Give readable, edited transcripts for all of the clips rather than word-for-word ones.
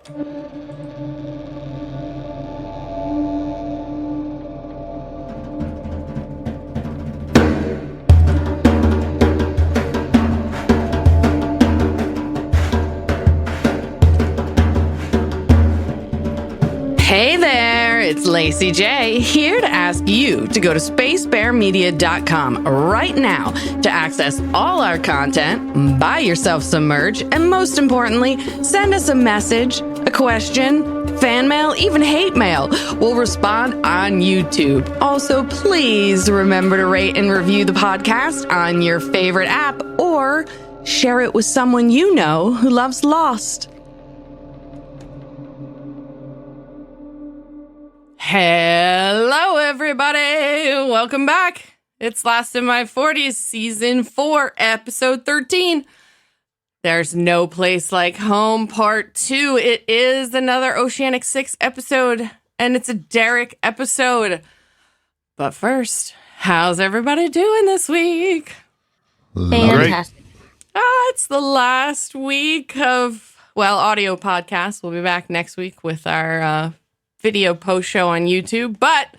Hey there, it's Lacey J, here to ask you to go to spacebearmedia.com right now to access all our content, buy yourself some merch, and most importantly, send us a message, a question, fan mail, even hate mail. We'll respond on YouTube. Also, please remember to rate and review the podcast on your favorite app or share it with someone you know who loves Lost. Hello, everybody. Welcome back. It's Last in My 40s, Season 4, Episode 13. There's No Place Like Home, Part 2. It is another Oceanic 6 episode, and it's a Derek episode. But first, how's everybody doing this week? Fantastic. It's the last week of, audio podcast. We'll be back next week with our video post show on YouTube, but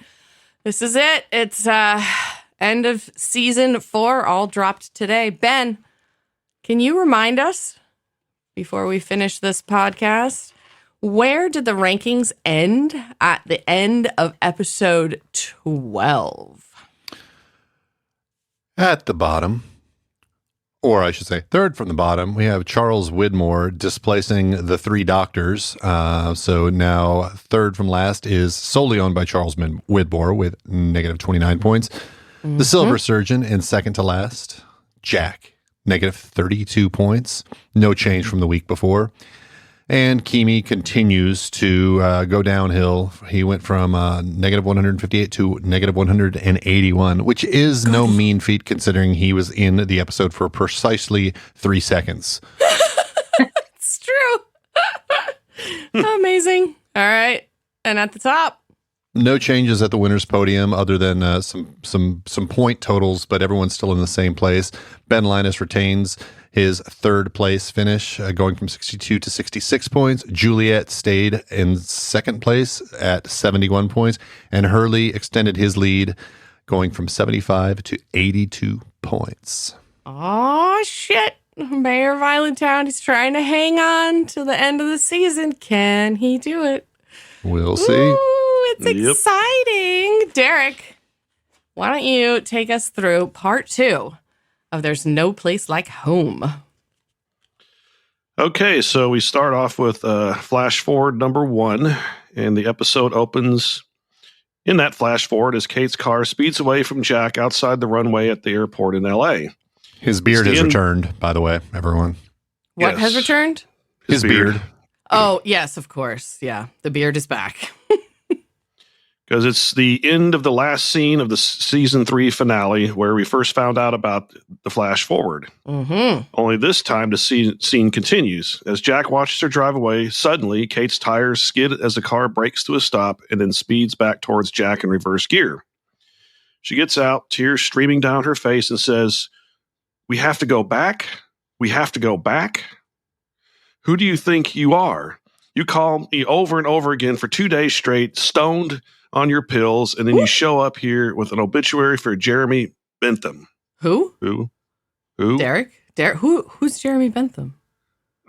this is it. It's end of season 4, all dropped today. Ben, can you remind us before we finish this podcast, where did the rankings end at the end of episode 12? At the bottom, or I should say third from the bottom, we have Charles Widmore displacing the 3 doctors. So now third from last is solely owned by Charles Widmore with negative 29 points. The Silver Surgeon in second to last, Jack, negative 32 points. No change from the week before. And Keamy continues to go downhill. He went from negative 158 to negative 181, which is no mean feat considering he was in the episode for precisely 3 seconds. It's true. Amazing. All right. And at the top, no changes at the winner's podium other than some point totals, but everyone's still in the same place. Ben Linus retains his third place finish, going from 62 to 66 points. Juliet stayed in second place at 71 points, and Hurley extended his lead, going from 75 to 82 points. Oh, shit. Mayor of Islandtown, he's trying to hang on to the end of the season. Can he do it? We'll see. Ooh, it's exciting. Derek, why don't you take us through part 2 of There's No Place Like Home? Okay, so we start off with flash forward number 1, and the episode opens in that flash forward as Kate's car speeds away from Jack outside the runway at the airport in L.A. His beard has returned, by the way, everyone. What has returned? His beard. Oh, yes, of course. Yeah, the beard is back. Because it's the end of the last scene of the season 3 finale where we first found out about the flash forward. Only this time the scene continues. As Jack watches her drive away, suddenly Kate's tires skid as the car brakes to a stop and then speeds back towards Jack in reverse gear. She gets out, tears streaming down her face, and says, "We have to go back? We have to go back? Who do you think you are? You call me over and over again for 2 days straight, stoned on your pills, and then you show up here with an obituary for Jeremy Bentham." Who? Derek? Who's Jeremy Bentham?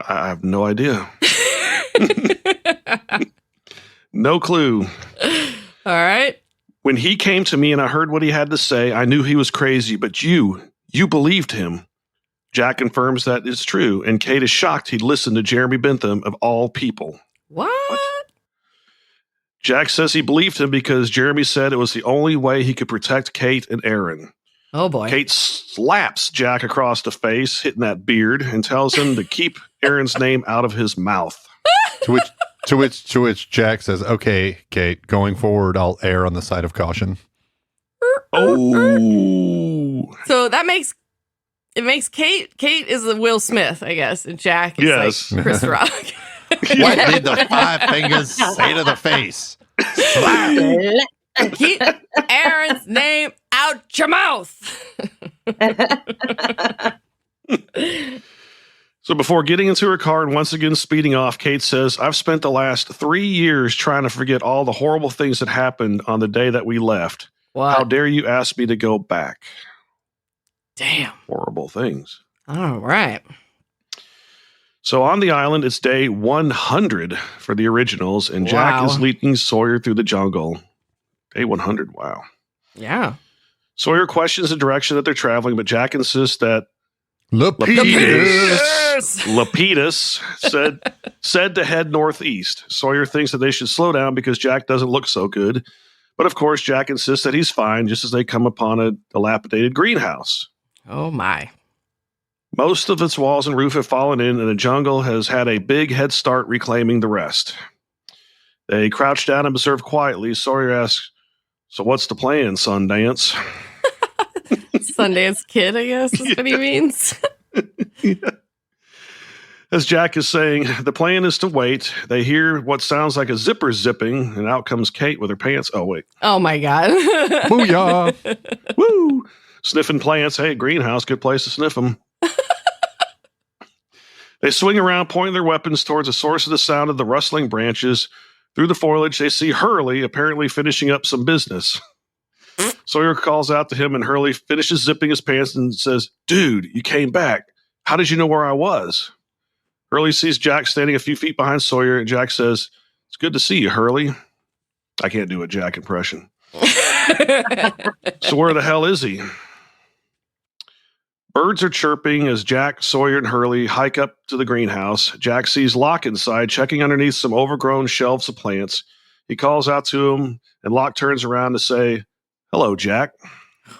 I have no idea. No clue. All right. When he came to me and I heard what he had to say, I knew he was crazy, but you believed him. Jack confirms that it's true, and Kate is shocked he'd listened to Jeremy Bentham of all people. What? Jack says he believed him because Jeremy said it was the only way he could protect Kate and Aaron. Oh, boy. Kate slaps Jack across the face, hitting that beard, and tells him to keep Aaron's name out of his mouth. To which Jack says, "Okay, Kate, going forward, I'll err on the side of caution." Oh. So that makes Kate is the Will Smith, I guess, and Jack is like Chris Rock. What did the 5 fingers say to the face? Slap. Keep Aaron's name out your mouth. So before getting into her car and once again speeding off, Kate says, I've spent the last 3 years trying to forget all the horrible things that happened on the day that we left. What? How dare you ask me to go back? Damn. Horrible things. All right. So on the island, it's day 100 for the originals, and Jack is leading Sawyer through the jungle. Day 100, wow. Yeah. Sawyer questions the direction that they're traveling, but Jack insists that Lapidus said to head northeast. Sawyer thinks that they should slow down because Jack doesn't look so good. But of course, Jack insists that he's fine just as they come upon a dilapidated greenhouse. Oh, my. Most of its walls and roof have fallen in, and the jungle has had a big head start reclaiming the rest. They crouch down and observe quietly. Sawyer asks, so what's the plan, Sundance? Sundance Kid, I guess, is what he means. Yeah. As Jack is saying, the plan is to wait. They hear what sounds like a zipper zipping, and out comes Kate with her pants. Oh, wait. Oh, my God. Booyah! Woo! Sniffing plants. Hey, greenhouse, good place to sniff them. They swing around, pointing their weapons towards the source of the sound of the rustling branches. Through the foliage, they see Hurley apparently finishing up some business. Sawyer calls out to him, and Hurley finishes zipping his pants and says, dude, you came back. How did you know where I was? Hurley sees Jack standing a few feet behind Sawyer, and Jack says, it's good to see you, Hurley. I can't do a Jack impression. So where the hell is he? Birds are chirping as Jack, Sawyer, and Hurley hike up to the greenhouse. Jack sees Locke inside, checking underneath some overgrown shelves of plants. He calls out to him, and Locke turns around to say, hello, Jack.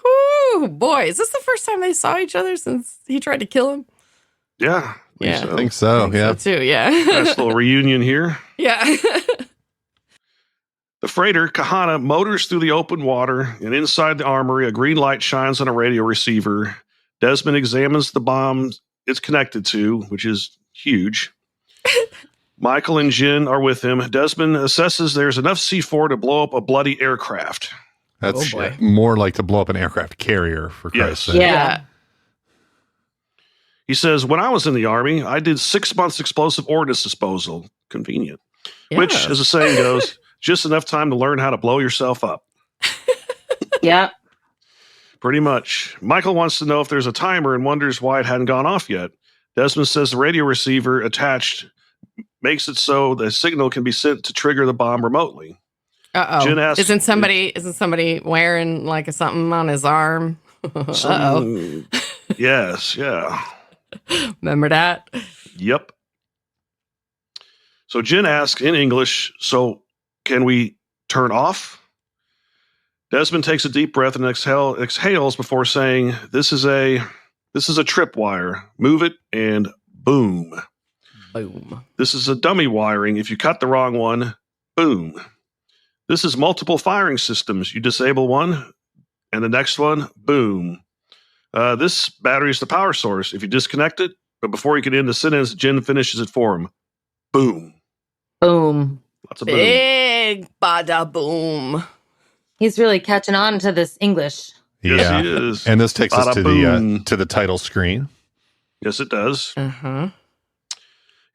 Ooh, boy, is this the first time they saw each other since he tried to kill him? Yeah. I think so. Yeah. So too, yeah. Nice little reunion here. Yeah. The freighter, Kahana, motors through the open water, and inside the armory, a green light shines on a radio receiver. Desmond examines the bomb it's connected to, which is huge. Michael and Jin are with him. Desmond assesses there's enough C4 to blow up a bloody aircraft. That's more like to blow up an aircraft carrier, for Christ's sake. Yeah. He says, when I was in the Army, I did 6 months explosive ordnance disposal. Convenient. Yeah. Which, as the saying goes, just enough time to learn how to blow yourself up. Yeah. Pretty much. Michael wants to know if there's a timer and wonders why it hadn't gone off yet. Desmond says the radio receiver attached makes it so the signal can be sent to trigger the bomb remotely. Uh-oh. Jen asks, isn't somebody wearing like something on his arm? Uh-oh. Yes, yeah. Remember that? Yep. So Jen asks in English, so can we turn off? Desmond takes a deep breath and exhales before saying, this is a tripwire. Move it and boom. Boom. This is a dummy wiring. If you cut the wrong one, boom. This is multiple firing systems. You disable one and the next one, boom. This battery is the power source. If you disconnect it, but before you can end the sentence, Jen finishes it for him. Boom. Boom. Lots of boom. Big bada boom. He's really catching on to this English. Yes, he is. And this takes us Bada to boom. the title screen. Yes, it does. Uh-huh.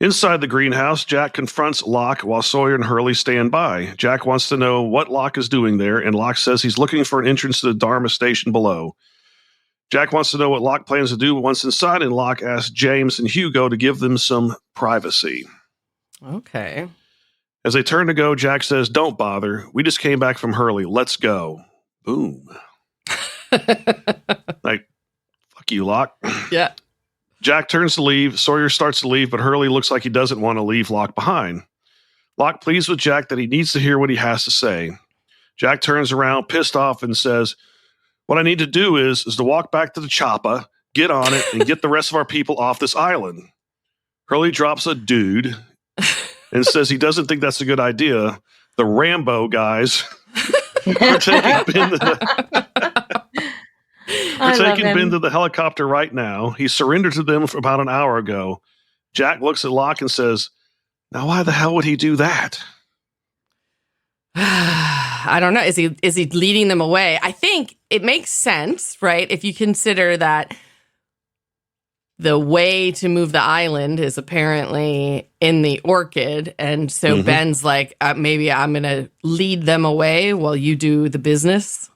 Inside the greenhouse, Jack confronts Locke while Sawyer and Hurley stand by. Jack wants to know what Locke is doing there, and Locke says he's looking for an entrance to the Dharma station below. Jack wants to know what Locke plans to do once inside, and Locke asks James and Hugo to give them some privacy. Okay. As they turn to go, Jack says, don't bother. We just came back from Hurley. Let's go. Boom. Like, fuck you, Locke. Yeah. Jack turns to leave. Sawyer starts to leave, but Hurley looks like he doesn't want to leave Locke behind. Locke pleads with Jack that he needs to hear what he has to say. Jack turns around, pissed off, and says, what I need to do is to walk back to the chopper, get on it, and get the rest of our people off this island. Hurley drops a dude and says he doesn't think that's a good idea. The Rambo guys are taking Ben to the helicopter right now. He surrendered to them about an hour ago. Jack looks at Locke and says, now why the hell would he do that? I don't know. Is he leading them away? I think it makes sense, right? If you consider that the way to move the island is apparently in the orchid. And so Ben's like, maybe I'm going to lead them away while you do the business.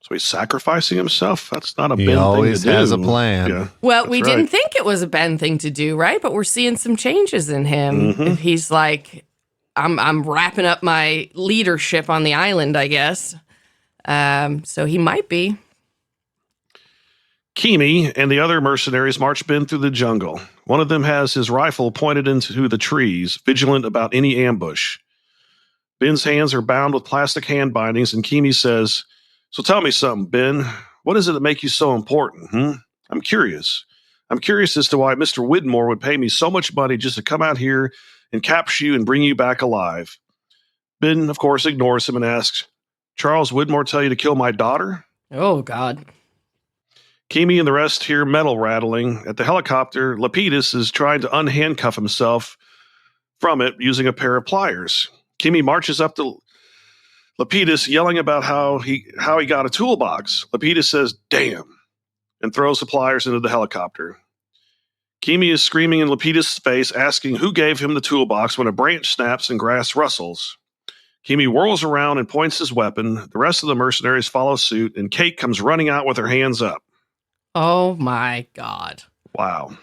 So he's sacrificing himself? That's not a Ben He thing to always do. has a plan. Yeah, Well, that's we right. didn't think it was a Ben thing to do, right? But we're seeing some changes in him. If he's like, I'm wrapping up my leadership on the island, I guess. So he might be. Keamy and the other mercenaries march Ben through the jungle. One of them has his rifle pointed into the trees, vigilant about any ambush. Ben's hands are bound with plastic hand bindings, and Keamy says, "So tell me something, Ben. What is it that makes you so important? I'm curious. I'm curious as to why Mr. Widmore would pay me so much money just to come out here and capture you and bring you back alive." Ben, of course, ignores him and asks, "Charles Widmore tell you to kill my daughter?" Oh, God. Keamy and the rest hear metal rattling. At the helicopter, Lapidus is trying to unhandcuff himself from it using a pair of pliers. Keamy marches up to Lapidus, yelling about how he got a toolbox. Lapidus says, "Damn," and throws the pliers into the helicopter. Keamy is screaming in Lapidus' face, asking who gave him the toolbox when a branch snaps and grass rustles. Keamy whirls around and points his weapon. The rest of the mercenaries follow suit, and Kate comes running out with her hands up. Oh, my God. Wow.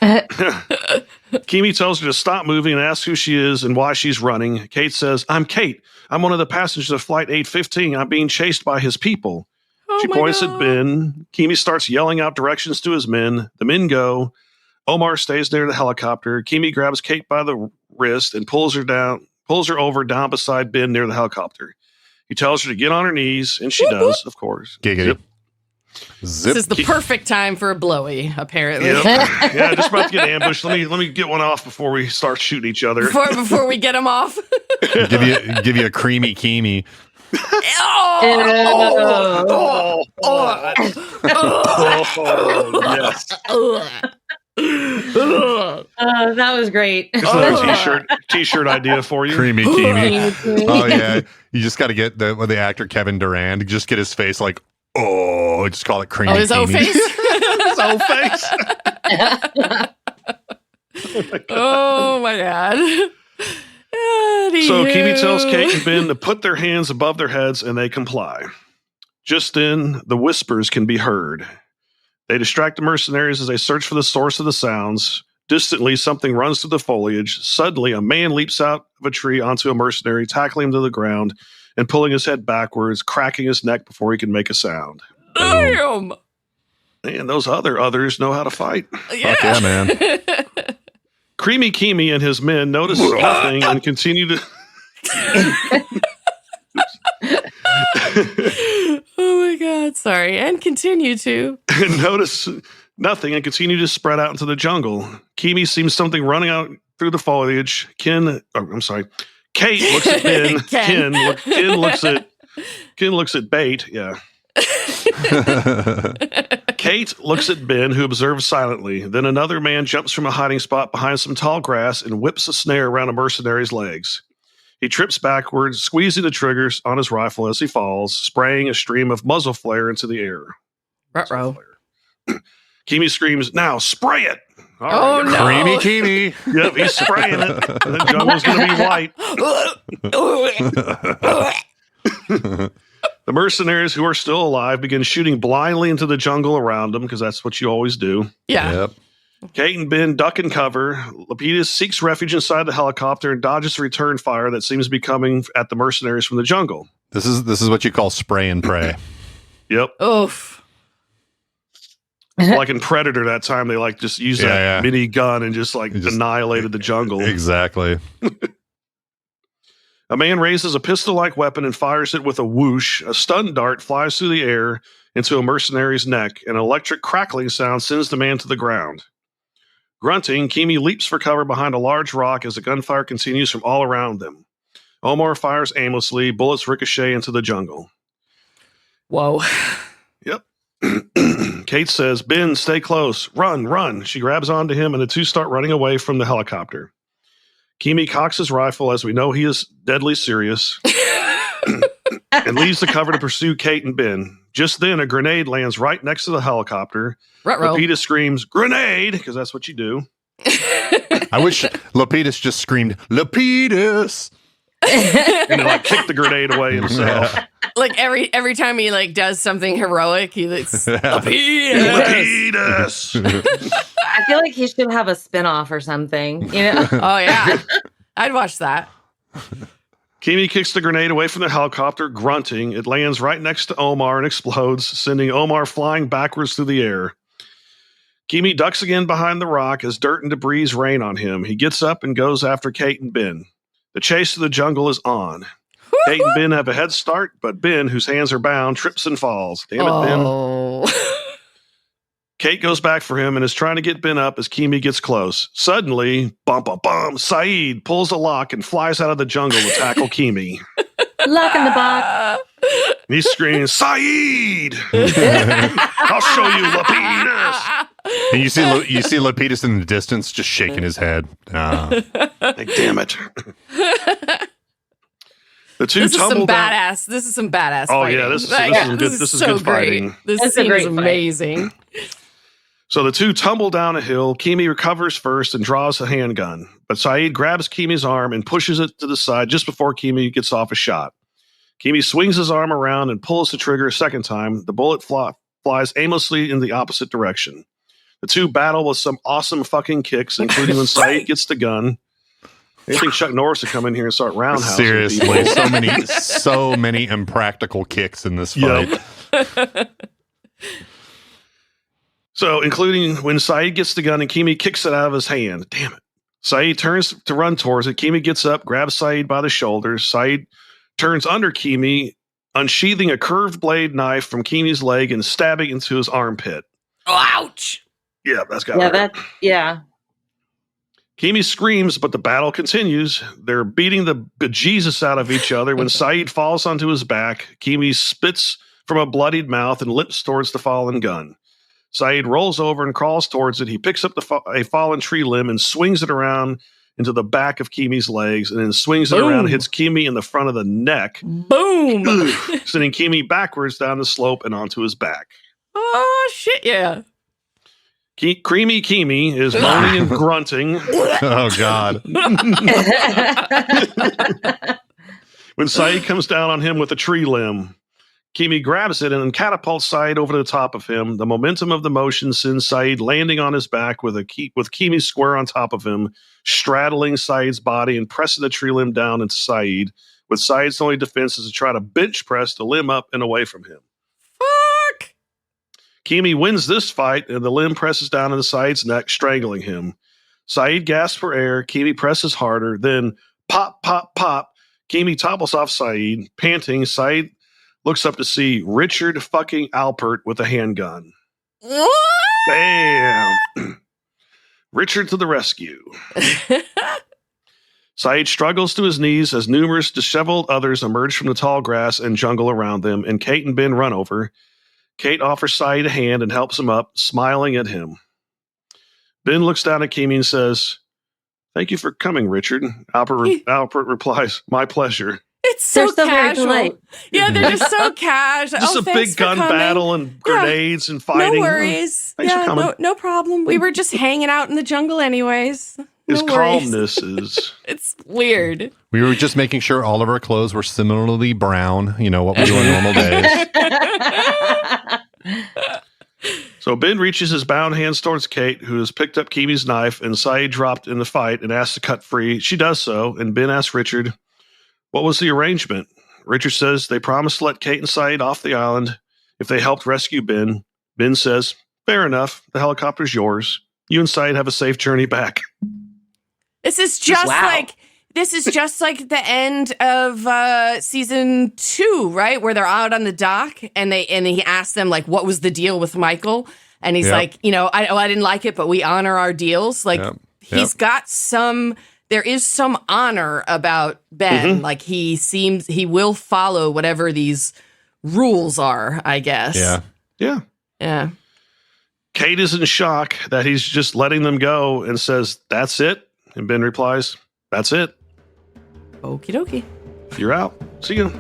Keamy tells her to stop moving and asks who she is and why she's running. Kate says, "I'm Kate. I'm one of the passengers of Flight 815. I'm being chased by his people." Oh, She my points God. at Ben. Keamy starts yelling out directions to his men. The men go. Omar stays near the helicopter. Keamy grabs Kate by the wrist and pulls her over down beside Ben near the helicopter. He tells her to get on her knees, and she does, of course. Giggity. Zip. Zip. This is the perfect time for a blowy, apparently. Yep. Yeah, just about to get ambushed. Let me get one off before we start shooting each other. Before we get him off. give you a creamy Keamy. Oh, yes. That was great. It's another t-shirt idea for you. Creamy Keamy. Oh yeah, you just got to get the actor Kevin Durant. Just get his face like, just call it creamy. His O Keamy. face. His own face. Oh my God. So Keamy tells Kate and Ben to put their hands above their heads, and they comply. Just then, the whispers can be heard. They distract the mercenaries as they search for the source of the sounds. Distantly, something runs through the foliage. Suddenly, a man leaps out of a tree onto a mercenary, tackling him to the ground and pulling his head backwards, cracking his neck before he can make a sound. Damn. And those others know how to fight. Fuck yeah, man. Creamy Keamy and his men notice nothing and continue to... Oh my God. Sorry. And continue to. notice nothing and continue to spread out into the jungle. Keamy sees something running out through the foliage. Kate looks at Ben. Ken. Ken looks at Bait. Yeah. Kate looks at Ben, who observes silently. Then another man jumps from a hiding spot behind some tall grass and whips a snare around a mercenary's legs. He trips backwards, squeezing the triggers on his rifle as he falls, spraying a stream of muzzle flare into the air. Ruh-roh. Keamy screams, "Now spray it!" Oh, no. Creamy Keamy. Yep, he's spraying it. The jungle's going to be white. The mercenaries who are still alive begin shooting blindly into the jungle around them, because that's what you always do. Yeah. Yep. Kate and Ben duck and cover. Lapidus seeks refuge inside the helicopter and dodges the return fire that seems to be coming at the mercenaries from the jungle. This is what you call spray and pray. Yep. Oof. Like in Predator that time, they just used that Yeah. mini gun and just Just- annihilated the jungle. Exactly. A man raises a pistol-like weapon and fires it with a whoosh. A stun dart flies through the air into a mercenary's neck. An electric crackling sound sends the man to the ground. Grunting, Keamy leaps for cover behind a large rock as the gunfire continues from all around them. Omar fires aimlessly. Bullets ricochet into the jungle. Whoa. Yep. Kate says, "Ben, stay close. Run, run." She grabs onto him, and the two start running away from the helicopter. Keamy cocks his rifle, as we know he is deadly serious, and leaves the cover to pursue Kate and Ben. Just then, a grenade lands right next to the helicopter. Lapidus screams, "Grenade!" because that's what you do. I wish Lapidus just screamed, "Lapidus!" And then kicked the grenade away himself. Like every time he does something heroic, he Lapidus. I feel like he should have a spinoff or something. Oh yeah, I'd watch that. Keamy kicks the grenade away from the helicopter, grunting. It lands right next to Omar and explodes, sending Omar flying backwards through the air. Keamy ducks again behind the rock as dirt and debris rain on him. He gets up and goes after Kate and Ben. The chase to the jungle is on. Kate and Ben have a head start, but Ben, whose hands are bound, trips and falls. Damn it, Ben. Kate goes back for him and is trying to get Ben up as Keamy gets close. Suddenly, Saeed pulls a Locke and flies out of the jungle to tackle Keamy. Locke in the box. And he's screaming, "Saeed! I'll show you, Lapidus!" And you see Lapidus in the distance just shaking his head. Like, damn it. The two This is some tumble down. badass. This is some badass. Oh fighting. yeah, this is so good great. fighting. This That's a scene great is fight. amazing. So the two tumble down a hill. Keamy recovers first and draws a handgun. But Saeed grabs Keamy's arm and pushes it to the side just before Keamy gets off a shot. Keamy swings his arm around and pulls the trigger a second time. The bullet flies aimlessly in the opposite direction. The two battle with some awesome fucking kicks, including when Saeed gets the gun. I think Chuck Norris would come in here and start roundhousing Seriously, people. so many impractical kicks in this fight. Yep. So, including when Saeed gets the gun and Keamy kicks it out of his hand. Damn it. Saeed turns to run towards it. Keamy gets up, grabs Saeed by the shoulders. Saeed turns under Keamy, unsheathing a curved blade knife from Keamy's leg and stabbing into his armpit. Oh, ouch. Yeah, that's got hurt. Keamy screams, but the battle continues. They're beating the bejesus out of each other when Saeed falls onto his back. Keamy spits from a bloodied mouth and limps towards the fallen gun. Saeed rolls over and crawls towards it. He picks up a fallen tree limb and swings it around into the back of Keamy's legs, and then swings it around and hits Keamy in the front of the neck. Boom! Sending Keamy backwards down the slope and onto his back. Oh, shit, yeah. Creamy Keamy is moaning and grunting. Oh, God. When Saeed comes down on him with a tree limb. Keamy grabs it and then catapults Saeed over the top of him. The momentum of the motion sends Saeed landing on his back with Keamy square on top of him, straddling Saeed's body and pressing the tree limb down into Saeed, with Saeed's only defense is to try to bench press the limb up and away from him. Fuck! Keamy wins this fight, and the limb presses down into Saeed's neck, strangling him. Saeed gasps for air. Keamy presses harder. Then, pop, pop, pop. Keamy topples off Saeed. Panting, Saeed looks up to see Richard fucking Alpert with a handgun. What? Bam! Richard to the rescue. Saeed struggles to his knees as numerous disheveled others emerge from the tall grass and jungle around them, and Kate and Ben run over. Kate offers Saeed a hand and helps him up, smiling at him. Ben looks down at Keamy and says, "Thank you for coming, Richard." Alpert replies, "My pleasure." It's so casual. Yeah, they're just so casual. Just a big gun battle and grenades and fighting. No worries. Thanks for coming. No problem. We were just hanging out in the jungle anyways. His No worries. calmness is... It's weird. We were just making sure all of our clothes were similarly brown, what we do on normal days. So Ben reaches his bound hands towards Kate, who has picked up Keamy's knife, and Saeed dropped in the fight and asks to cut free. She does so, and Ben asks Richard, "What was the arrangement?" Richard says they promised to let Kate and Saeed off the island if they helped rescue Ben. Ben says, "Fair enough. The helicopter's yours. You and Saeed have a safe journey back." This is just like the end of season 2, right? Where they're out on the dock and he asks them what was the deal with Michael? And he's like, I didn't like it, but we honor our deals. He's got there is some honor about Ben. Mm-hmm. He will follow whatever these rules are, I guess. Yeah. Kate is in shock that he's just letting them go and says, "That's it." And Ben replies, "That's it. Okie dokie. You're out. See you."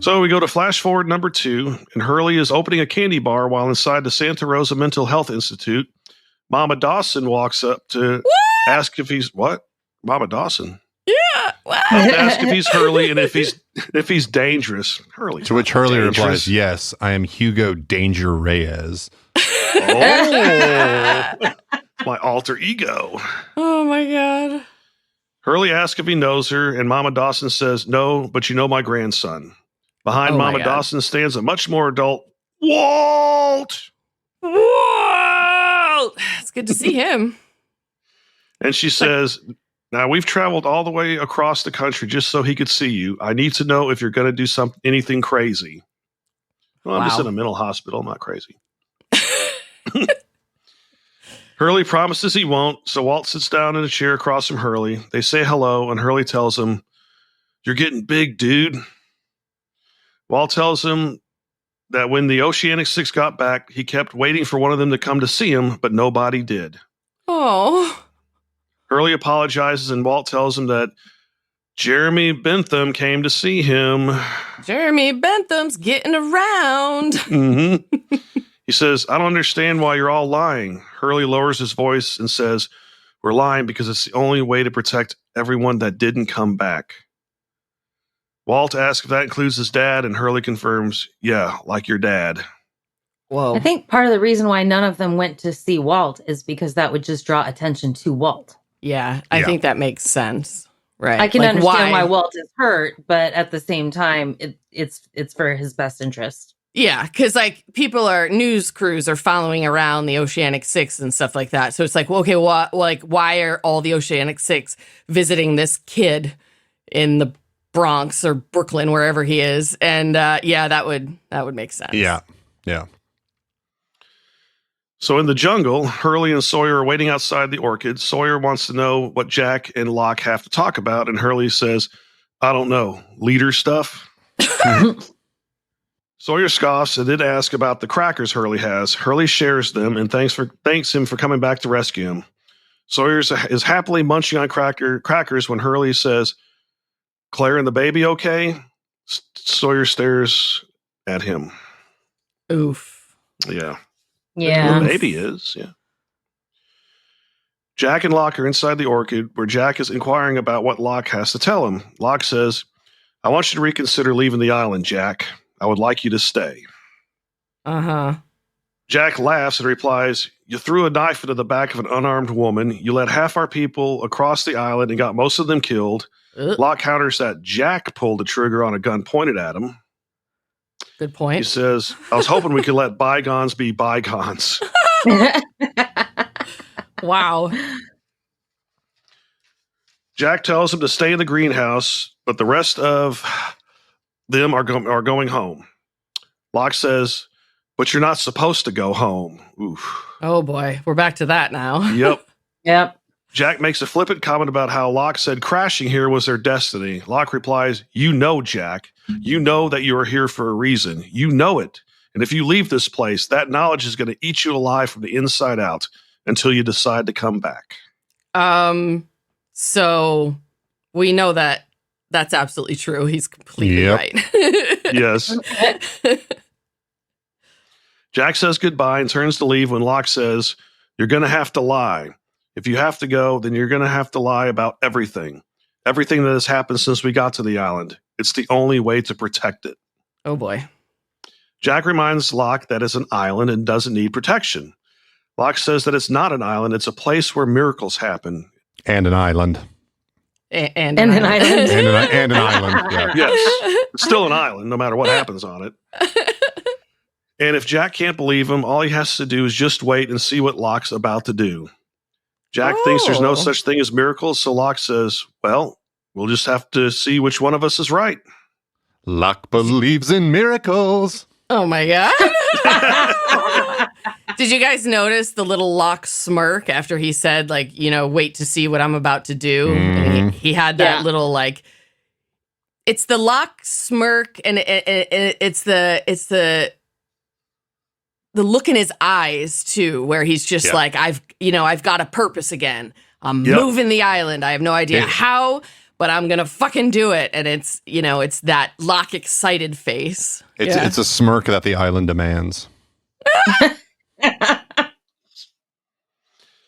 So we go to flash forward number 2, and Hurley is opening a candy bar while inside the Santa Rosa Mental Health Institute. Mama Dawson walks up to ask if he's what? Mama Dawson. Yeah. What? To ask if he's Hurley and if he's dangerous. Hurley. To which Hurley replies, "Yes, I am Hugo Danger Reyes." Oh, my alter ego. Oh my God. Hurley asks if he knows her, and Mama Dawson says, "No, but you know my grandson." Behind Oh my Mama God. Dawson stands a much more adult Walt. Whoa! It's good to see him. And she says, "Now we've traveled all the way across the country just so he could see you. I need to know if you're going to do anything crazy." Well, I'm just in a mental hospital. I'm not crazy. Hurley promises he won't, so Walt sits down in a chair across from Hurley. They say hello, and Hurley tells him, "You're getting big, dude." Walt tells him that when the Oceanic 6 got back, he kept waiting for one of them to come to see him, but nobody did. Oh. Hurley apologizes, and Walt tells him that Jeremy Bentham came to see him. Jeremy Bentham's getting around. Mm-hmm. He says, "I don't understand why you're all lying." Hurley lowers his voice and says, "We're lying because it's the only way to protect everyone that didn't come back." Walt asks if that includes his dad, and Hurley confirms, "Yeah, like your dad." Whoa. I think part of the reason why none of them went to see Walt is because that would just draw attention to Walt. Yeah, I think that makes sense. Right. I can understand why Walt is hurt, but at the same time, it's for his best interest. Yeah, because like news crews are following around the Oceanic 6 and stuff like that. So it's like, well, okay, why are all the Oceanic 6 visiting this kid in the Bronx or Brooklyn, wherever he is? And that would make sense. Yeah. So in the jungle, Hurley and Sawyer are waiting outside the orchid. Sawyer wants to know what Jack and Locke have to talk about, and Hurley says, "I don't know, leader stuff?" Sawyer scoffs and then asks about the crackers Hurley has. Hurley shares them and thanks him for coming back to rescue him. Sawyer is happily munching on crackers when Hurley says, "Claire and the baby okay?" Sawyer stares at him. Oof. Yeah. Yeah. The baby is, yeah. Jack and Locke are inside the orchid, where Jack is inquiring about what Locke has to tell him. Locke says, "I want you to reconsider leaving the island, Jack. I would like you to stay." Uh-huh. Jack laughs and replies, "You threw a knife into the back of an unarmed woman. You led half our people across the island and got most of them killed." Locke counters that Jack pulled the trigger on a gun pointed at him. Good point. He says, "I was hoping we could let bygones be bygones." Wow. Jack tells him to stay in the greenhouse, but the rest of them are going home. Locke says, "But you're not supposed to go home." Oof. Oh boy, we're back to that now. Yep. Yep. Jack makes a flippant comment about how Locke said crashing here was their destiny. Locke replies, "You know, Jack. You know that you are here for a reason. You know it. And if you leave this place, that knowledge is going to eat you alive from the inside out until you decide to come back." So we know that that's absolutely true. He's completely right. Yes. Jack says goodbye and turns to leave when Locke says, "You're going to have to lie. If you have to go, then you're going to have to lie about everything. Everything that has happened since we got to the island. It's the only way to protect it." Oh boy. Jack reminds Locke that it's an island and doesn't need protection. Locke says that it's not an island. It's a place where miracles happen. And an island. And an island. And an island. Yeah. Yes, it's still an island, no matter what happens on it. And if Jack can't believe him, all he has to do is just wait and see what Locke's about to do. Jack thinks there's no such thing as miracles, so Locke says, "Well, we'll just have to see which one of us is right." Locke believes in miracles. Oh my God. Did you guys notice the little Locke smirk after he said, like, wait to see what I'm about to do? And he had that little, like, it's the Locke smirk, and it's the look in his eyes too, where he's just like, I've got a purpose again. I'm moving the island. I have no idea how, but I'm going to fucking do it. And it's, it's that Locke excited face. It's a smirk that the island demands.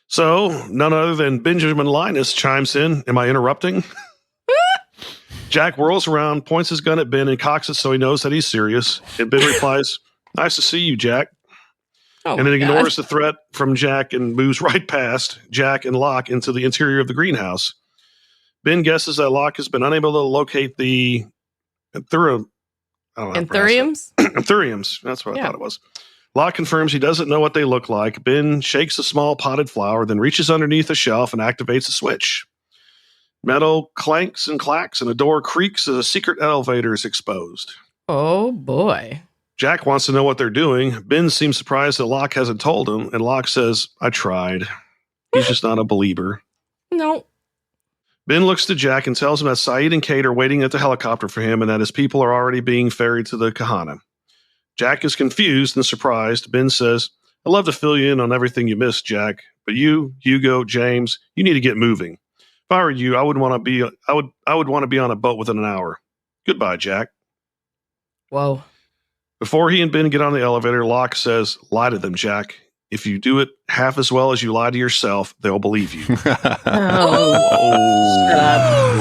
So, none other than Benjamin Linus chimes in. Am I interrupting? Jack whirls around, points his gun at Ben, and cocks it so he knows that he's serious. And Ben replies, "Nice to see you, Jack." Oh, and then ignores the threat from Jack and moves right past Jack and Locke into the interior of the greenhouse. Ben guesses that Locke has been unable to locate the Anthuriums. Anthuriums. That's what I thought it was. Locke confirms he doesn't know what they look like. Ben shakes a small potted flower, then reaches underneath a shelf and activates a switch. Metal clanks and clacks, and a door creaks as a secret elevator is exposed. Oh, boy. Jack wants to know what they're doing. Ben seems surprised that Locke hasn't told him, and Locke says, "I tried." He's just not a believer. No. Ben looks to Jack and tells him that Saeed and Kate are waiting at the helicopter for him and that his people are already being ferried to the Kahana. Jack is confused and surprised. Ben says, "I'd love to fill you in on everything you missed, Jack, but you, Hugo, James, you need to get moving. If I were you, I would want to be on a boat within an hour. Goodbye, Jack." Whoa. Before he and Ben get on the elevator, Locke says, "Lie to them, Jack. If you do it half as well as you lie to yourself, they'll believe you."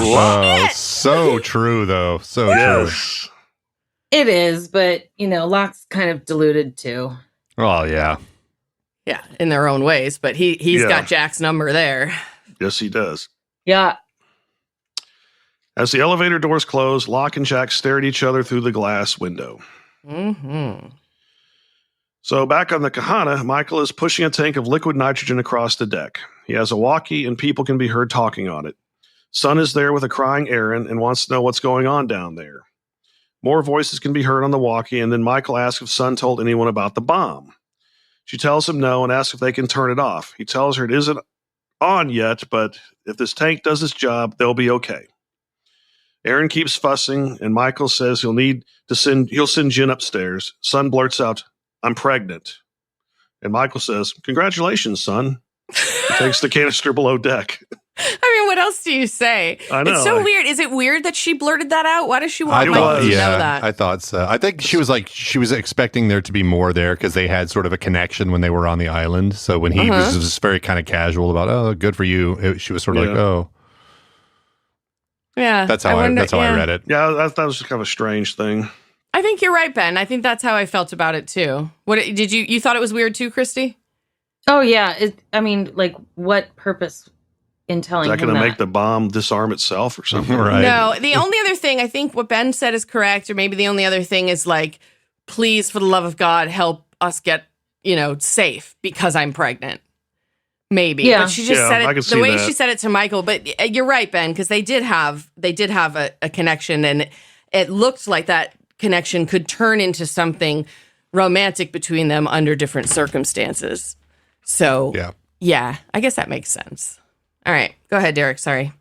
Wow, so true, though. So true. It is, but, Locke's kind of deluded, too. Oh, yeah. Yeah, in their own ways, but he's got Jack's number there. Yes, he does. Yeah. As the elevator doors close, Locke and Jack stare at each other through the glass window. Mm-hmm. So back on the Kahana, Michael is pushing a tank of liquid nitrogen across the deck. He has a walkie and people can be heard talking on it. Sun is there with a crying Aaron and wants to know what's going on down there. More voices can be heard on the walkie, and then Michael asks if Sun told anyone about the bomb. She tells him no and asks if they can turn it off. He tells her it isn't on yet, but if this tank does its job, they'll be okay. Aaron keeps fussing, and Michael says he'll send Jen upstairs. Sun blurts out, "I'm pregnant." And Michael says, "Congratulations, son." He takes the canister below deck. I mean, what else do you say? I know. It's so weird. Is it weird that she blurted that out? Why does she want Michael to know that? I thought so. I think she was expecting there to be more there because they had sort of a connection when they were on the island. So when he was just very kind of casual about, "Oh, good for you," she was sort of like, "Oh." Yeah. That's how I read it. Yeah, that was just kind of a strange thing. I think you're right, Ben. I think that's how I felt about it too. What did you thought it was weird too, Christy? Oh yeah. What purpose in telling him that? Is that going to make the bomb disarm itself or something? Right. No. The only other thing, I think what Ben said is correct, or maybe the only other thing is like, please, for the love of God, help us get, safe because I'm pregnant. Maybe. Yeah. But she just said I can it see the way that. she said it to Michael. But you're right, Ben, because they did have a connection, and it looked like that connection could turn into something romantic between them under different circumstances. So yeah, I guess that makes sense. All right, go ahead, Derek. Sorry.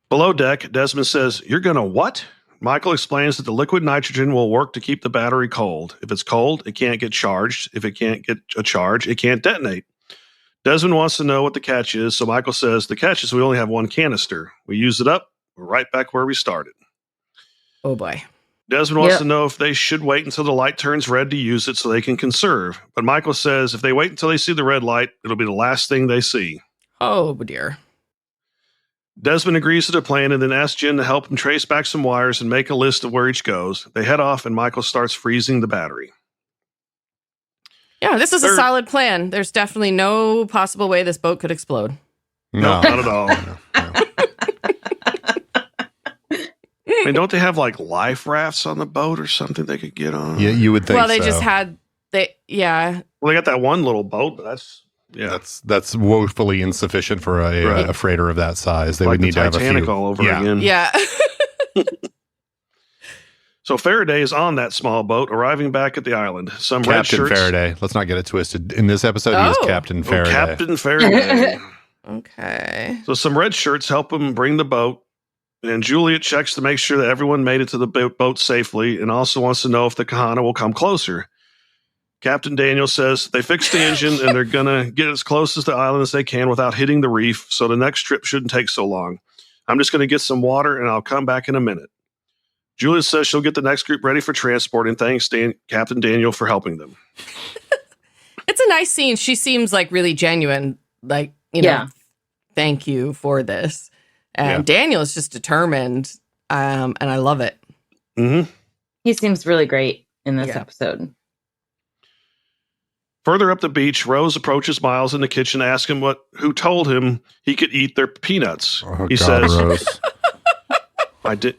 Below deck, Desmond says, "You're going to what?" Michael explains that the liquid nitrogen will work to keep the battery cold. If it's cold, it can't get charged. If it can't get a charge, it can't detonate. Desmond wants to know what the catch is, so Michael says, "The catch is we only have one canister. We use it up, we're right back where we started." Oh, boy. Desmond wants to know if they should wait until the light turns red to use it so they can conserve. But Michael says if they wait until they see the red light, it'll be the last thing they see. Oh, dear. Desmond agrees to the plan and then asks Jen to help him trace back some wires and make a list of where each goes. They head off and Michael starts freezing the battery. Yeah, this is a solid plan. There's definitely no possible way this boat could explode. No, not at all. No. I mean, don't they have like life rafts on the boat or something they could get on? Yeah, you would think. Well, they so. just had Well, they got that one little boat, but that's woefully insufficient for a freighter of that size. They like would need the to have a Titanic few. all over again. Yeah. So Faraday is on that small boat, arriving back at the island. Some red Captain shirts. Faraday. Let's not get it twisted. In this episode, he is Captain Faraday. Captain Faraday. Okay. So some red shirts help him bring the boat, and Juliet checks to make sure that everyone made it to the boat safely and also wants to know if the Kahana will come closer. Captain Daniel says they fixed the engine and they're going to get as close as the island as they can without hitting the reef, so the next trip shouldn't take so long. I'm just going to get some water and I'll come back in a minute. Julia says she'll get the next group ready for transport and thanks Captain Daniel for helping them. It's a nice scene. She seems like really genuine. Like, you know, thank you for this. And Daniel is just determined. And I love it. Mm-hmm. He seems really great in this episode. Further up the beach, Rose approaches Miles in the kitchen to ask him who told him he could eat their peanuts. He says, Rose.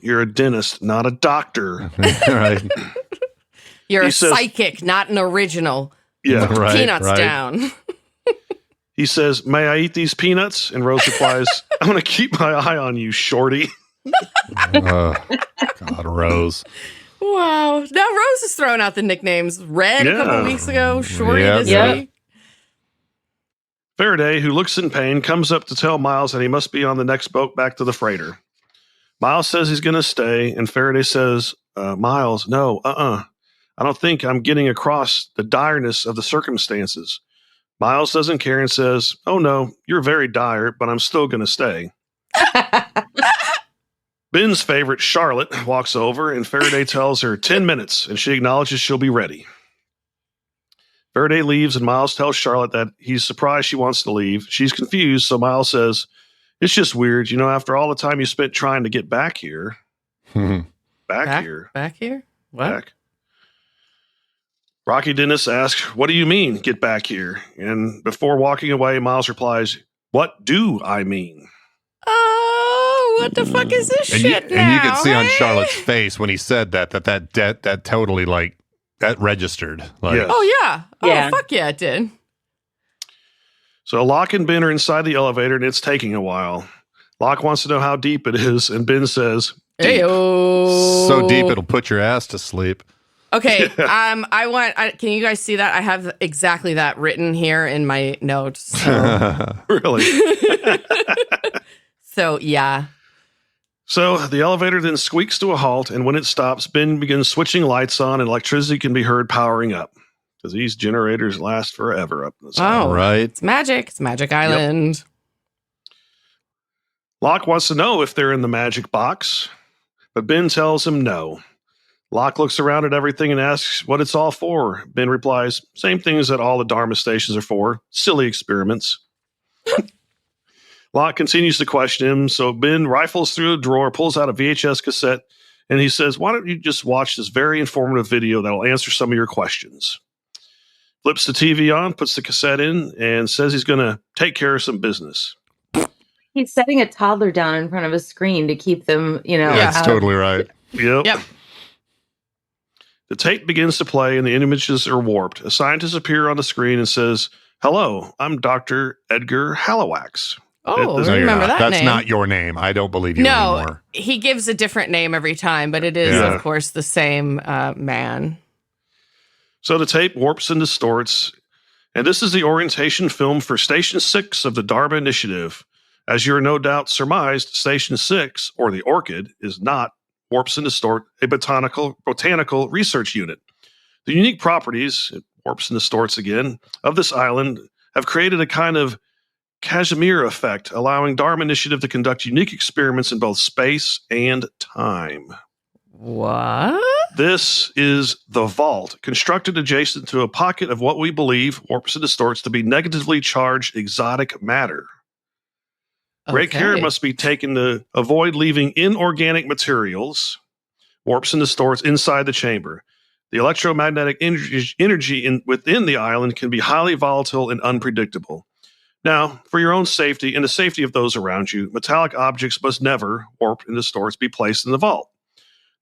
You're a dentist, not a doctor. Right. You're a psychic, not an original. Yeah, Put the peanuts down. He says, may I eat these peanuts? And Rose replies, I'm going to keep my eye on you, shorty. God, Rose. Wow. Now Rose is throwing out the nicknames. Red a couple weeks ago, Shorty this week. Faraday, who looks in pain, comes up to tell Miles that he must be on the next boat back to the freighter. Miles says he's going to stay, and Faraday says, Miles, no, I don't think I'm getting across the direness of the circumstances. Miles doesn't care and says, oh no, you're very dire, but I'm still going to stay. Ben's favorite, Charlotte, walks over, and Faraday tells her 10 minutes, and she acknowledges she'll be ready. Faraday leaves, and Miles tells Charlotte that he's surprised she wants to leave. She's confused, so Miles says, it's just weird, after all the time you spent trying to get back here. Back here? Back here? What? Back. Rocky Dennis asks, what do you mean, get back here? And before walking away, Miles replies, what do I mean? Oh, what the fuck is this shit now? And you can see on Charlotte's face when he said that totally, like, that registered. Like, yes. Oh, yeah. Oh, fuck yeah, it did. So Locke and Ben are inside the elevator, and it's taking a while. Locke wants to know how deep it is, and Ben says, deep. Hey-o. So deep it'll put your ass to sleep. Okay, can you guys see that? I have exactly that written here in my notes. So. Really? So, yeah. So the elevator then squeaks to a halt, and when it stops, Ben begins switching lights on, and electricity can be heard powering up. Because these generators last forever up in the sky. Oh, right. It's magic. It's Magic Island. Yep. Locke wants to know if they're in the magic box, but Ben tells him no. Locke looks around at everything and asks what it's all for. Ben replies, same things that all the Dharma stations are for, silly experiments. Locke continues to question him, so Ben rifles through a drawer, pulls out a VHS cassette, and he says, why don't you just watch this very informative video that'll answer some of your questions? Flips the TV on, puts the cassette in, and says he's going to take care of some business. He's setting a toddler down in front of a screen to keep them, That's totally right. Yep. The tape begins to play and the images are warped. A scientist appears on the screen and says, hello, I'm Dr. Edgar Haliwax. Oh, No, remember that That's name. not your name. I don't believe you anymore. He gives a different name every time, but it is, of course, the same man. So the tape warps and distorts, and this is the orientation film for Station 6 of the Dharma Initiative. As you're no doubt surmised, Station 6, or the Orchid, is not warps and distort, a botanical research unit. The unique properties, it warps and distorts again, of this island have created a kind of Casimir effect, allowing Dharma Initiative to conduct unique experiments in both space and time. What? This is the vault, constructed adjacent to a pocket of what we believe, warps and distorts, to be negatively charged exotic matter. Great care must be taken to avoid leaving inorganic materials, warps and distorts, inside the chamber. The electromagnetic energy within the island can be highly volatile and unpredictable. Now, for your own safety and the safety of those around you, metallic objects must never, warp and distorts, be placed in the vault.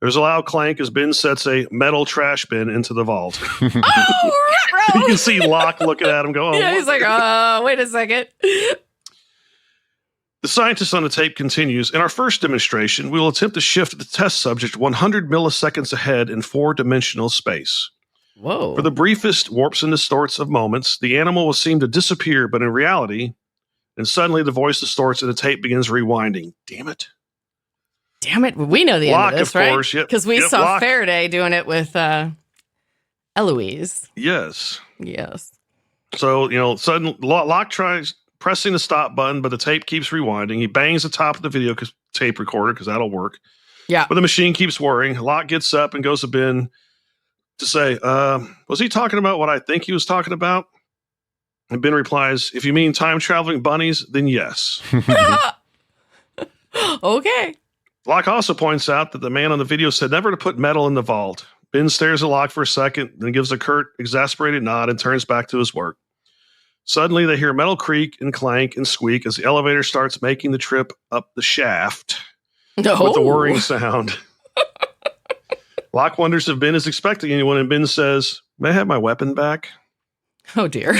There's a loud clank as Ben sets a metal trash bin into the vault. Oh, you can see Locke looking at him go, he's like, wait a second. The scientist on the tape continues, in our first demonstration, we will attempt to shift the test subject 100 milliseconds ahead in four-dimensional space. Whoa. For the briefest warps and distorts of moments, the animal will seem to disappear, but in reality, and suddenly the voice distorts and the tape begins rewinding. Damn it. We know the Locke, end of this, of right? course, yep. Because we saw Locke. Faraday doing it with Eloise. Yes. Yes. So, suddenly Locke tries pressing the stop button, but the tape keeps rewinding. He bangs the top of the video tape recorder because that'll work. Yeah. But the machine keeps whirring. Locke gets up and goes to Ben to say, was he talking about what I think he was talking about? And Ben replies, if you mean time-traveling bunnies, then yes. Okay. Locke also points out that the man on the video said never to put metal in the vault. Ben stares at Locke for a second, then gives a curt, exasperated nod and turns back to his work. Suddenly, they hear metal creak and clank and squeak as the elevator starts making the trip up the shaft with the whirring sound. Locke wonders if Ben is expecting anyone, and Ben says, may I have my weapon back? Oh, dear.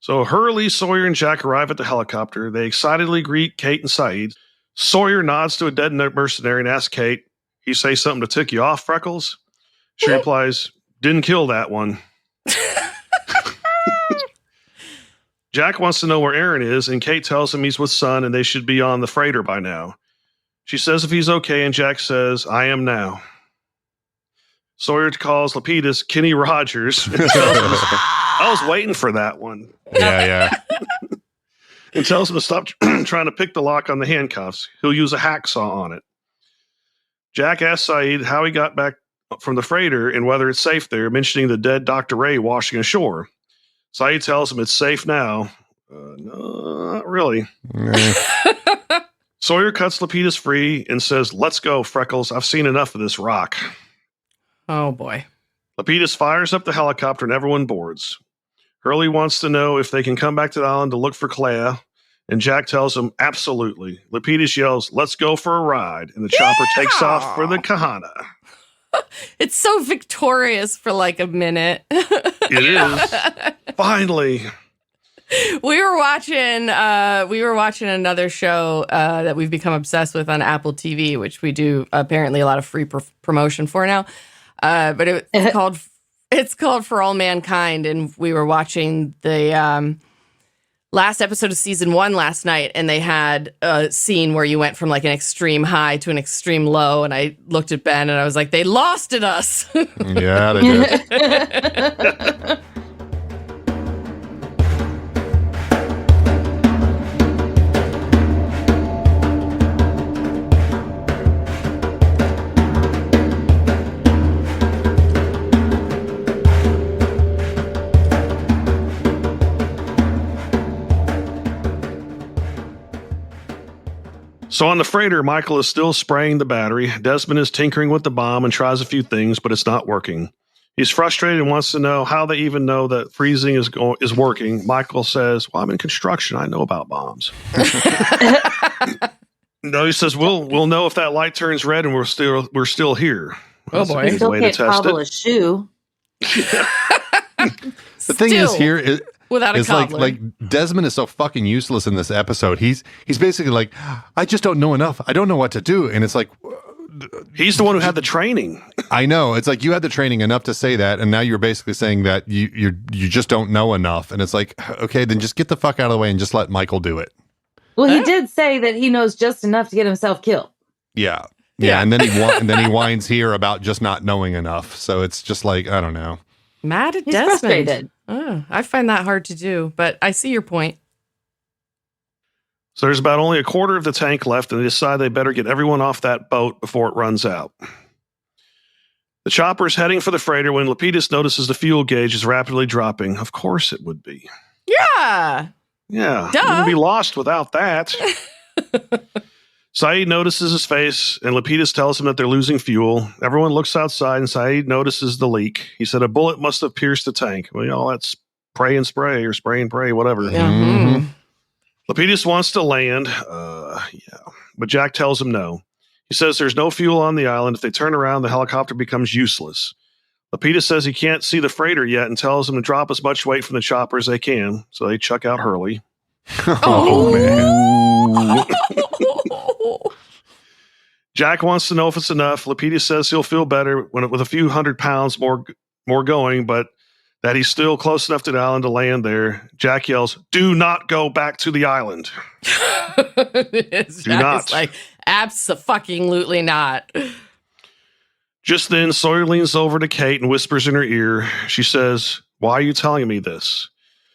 So Hurley, Sawyer, and Jack arrive at the helicopter. They excitedly greet Kate and Saeed. Sawyer nods to a dead mercenary and asks Kate, he say something to tick you off, Freckles? She replies, didn't kill that one. Jack wants to know where Aaron is, and Kate tells him he's with Sun and they should be on the freighter by now. She says if he's okay, and Jack says, I am now. Sawyer calls Lapidus Kenny Rogers. I was waiting for that one. Yeah. And tells him to stop trying to pick the lock on the handcuffs. He'll use a hacksaw on it. Jack asks Saeed how he got back from the freighter and whether it's safe there, mentioning the dead Dr. Ray washing ashore. Saeed tells him it's safe now. No, not really. Sawyer cuts Lapidus free and says, let's go, Freckles. I've seen enough of this rock. Oh, boy. Lapidus fires up the helicopter and everyone boards. Hurley wants to know if they can come back to the island to look for Clea, and Jack tells him, absolutely. Lapidus yells, let's go for a ride, and the chopper takes off for the Kahana. It's so victorious for like a minute. It is. Finally. We were watching another show that we've become obsessed with on Apple TV, which we do apparently a lot of free promotion for now. But it's called For All Mankind, and we were watching the last episode of season 1 last night, and they had a scene where you went from like an extreme high to an extreme low, and I looked at Ben and I was like, they lost at us. Yeah, they did. So on the freighter, Michael is still spraying the battery. Desmond is tinkering with the bomb and tries a few things, but it's not working. He's frustrated and wants to know how they even know that freezing is working. Michael says, well, I'm in construction. I know about bombs. No, he says, we'll know if that light turns red and we're still here. Oh, boy. You still can't cobble a shoe. The thing is here is without a it's cobbler. like Desmond is so fucking useless in this episode. He's basically like, I just don't know enough. I don't know what to do. And it's like, he's the one who had the training. I know. It's like you had the training enough to say that, and now you're basically saying that you just don't know enough. And it's like, okay, then just get the fuck out of the way and just let Michael do it. Well, he did say that he knows just enough to get himself killed. Yeah. And then he whines here about just not knowing enough. So it's just like, I don't know. Mad at He's Desmond. frustrated. Oh, I find that hard to do, but I see your point. So there's about only a quarter of the tank left, and they decide they better get everyone off that boat before it runs out. The chopper is heading for the freighter when Lapidus notices the fuel gauge is rapidly dropping. Of course it would be. Yeah. Yeah. Duh. Wouldn't be lost without that. Saeed notices his face, and Lapidus tells him that they're losing fuel. Everyone looks outside, and Saeed notices the leak. He said a bullet must have pierced the tank. Well, that's pray and spray, or spray and pray, whatever. Mm-hmm. Lapidus wants to land, but Jack tells him no. He says there's no fuel on the island. If they turn around, the helicopter becomes useless. Lapidus says he can't see the freighter yet and tells him to drop as much weight from the chopper as they can, so they chuck out Hurley. Oh, man. Jack wants to know if it's enough. Lapidus says he'll feel better with a few 100 pounds more going, but that he's still close enough to the island to land there. Jack yells, do not go back to the island. Do not. Like, abso-fucking-lutely not. Just then, Sawyer leans over to Kate and whispers in her ear. She says, why are you telling me this?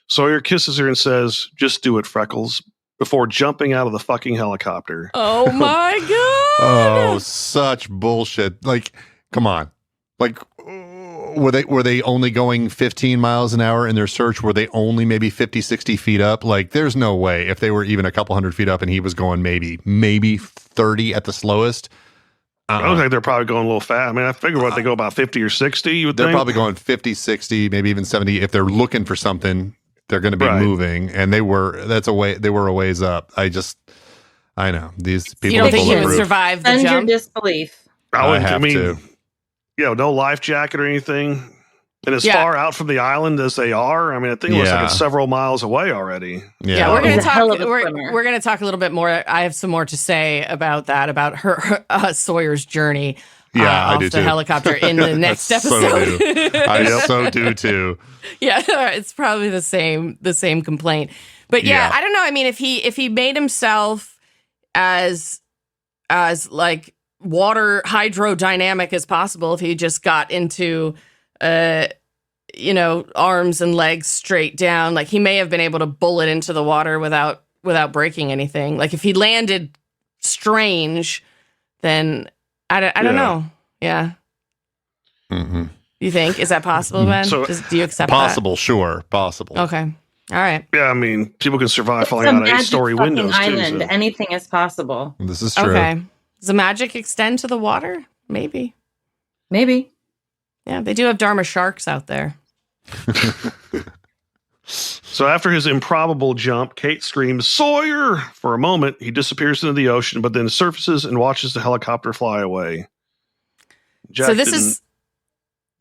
Sawyer kisses her and says, just do it, Freckles. before jumping out of the fucking helicopter. Oh my god! Oh, such bullshit. Like, come on. Like, were they only going 15 miles an hour in their search? Were they only maybe 50, 60 feet up? Like, there's no way if they were even a couple hundred feet up and he was going maybe 30 at the slowest. I don't think they're probably going a little fast. I mean, I figure they go about 50 or 60. You would They're think? probably going 50, 60, maybe even 70. If they're looking for something, they're going to be moving. And they were a ways up. I know these people. You don't think he would survive the Send your jump? disbelief. I mean, no life jacket or anything. And as far out from the island as they are, I mean, I think it looks like it's several miles away already. Yeah, we're going He's to a hell talk. of a swimmer. We're going to talk a little bit more. I have some more to say about that, about her Sawyer's journey. I off do the too. helicopter in the next episode. I so do too. Yeah, it's probably the same complaint. But I don't know. I mean, if he made himself as like water hydrodynamic as possible, if he just got into arms and legs straight down, like he may have been able to bullet into the water without breaking anything. Like if he landed strange, then I don't know. Yeah. Mm-hmm. You think? Is that possible, Ben? So, do you accept possible? That? Sure. Possible. Okay. All right. Yeah, I mean, people can survive falling out of 8-story windows island. too. So. Anything is possible. This is true. Okay. Does the magic extend to the water? Maybe. Yeah, they do have Dharma sharks out there. So after his improbable jump, Kate screams, "Sawyer!" For a moment, he disappears into the ocean, but then surfaces and watches the helicopter fly away.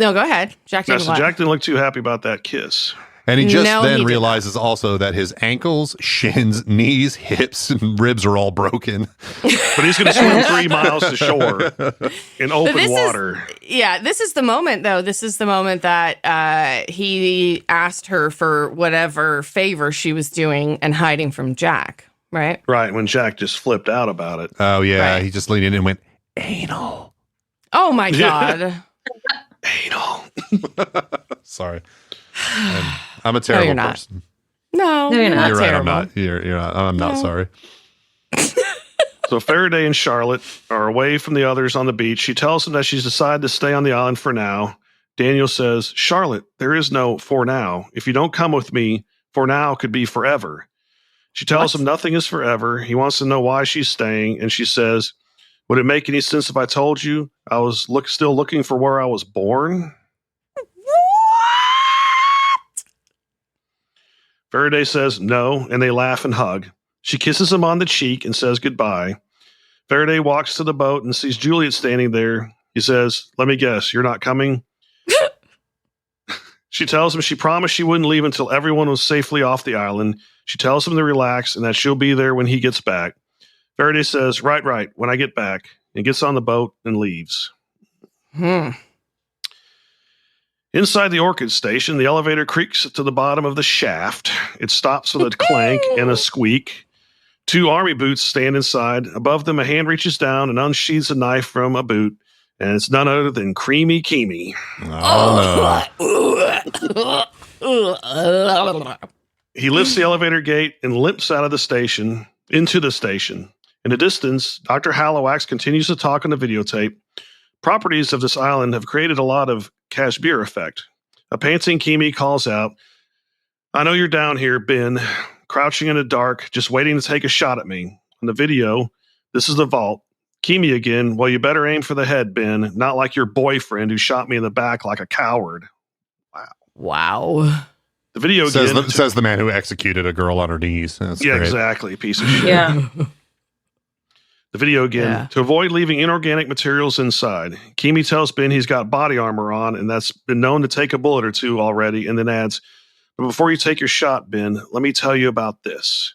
No, go ahead. Jack didn't look too happy about that kiss. And he then realizes also that his ankles, shins, knees, hips, and ribs are all broken. But he's going to swim 3 miles to shore in open water. This is the moment, though. This is the moment that he asked her for whatever favor she was doing and hiding from Jack, right? Right, when Jack just flipped out about it. Oh, yeah. Right. He just leaned in and went, anal. Oh, my God. Anal. Sorry. I'm a terrible person. No, you're not. You're right. I'm not. You're not. I'm not sorry. So Faraday and Charlotte are away from the others on the beach. She tells them that she's decided to stay on the island for now. Daniel says, "Charlotte, there is no for now. If you don't come with me, for now could be forever." She tells him nothing is forever. He wants to know why she's staying. And she says, "Would it make any sense if I told you I was still looking for where I was born?" Faraday says no, and they laugh and hug. She kisses him on the cheek and says goodbye. Faraday walks to the boat and sees Juliet standing there. He says, "Let me guess, you're not coming?" She tells him she promised she wouldn't leave until everyone was safely off the island. She tells him to relax and that she'll be there when he gets back. Faraday says, right, when I get back," and gets on the boat and leaves. Inside the Orchid Station, the elevator creaks to the bottom of the shaft. It stops with a clank and a squeak. 2 army boots stand inside. Above them, a hand reaches down and unsheathes a knife from a boot, and it's none other than Keamy. He lifts the elevator gate and limps out of the station, into the station. In the distance, Dr. Hallowax continues to talk on the videotape. Properties of this island have created a lot of Kashmir effect. A panting Keamy calls out, "I know you're down here, Ben, crouching in the dark, just waiting to take a shot at me." On the video, this is the vault. Keamy again, "Well, you better aim for the head, Ben, not like your boyfriend who shot me in the back like a coward." Wow. The video again says the man who executed a girl on her knees. That's great. Exactly. Piece of shit. Yeah. The video again. To avoid leaving inorganic materials inside, Keamy tells Ben he's got body armor on, and that's been known to take a bullet or two already, and then adds, "But before you take your shot, Ben, let me tell you about this."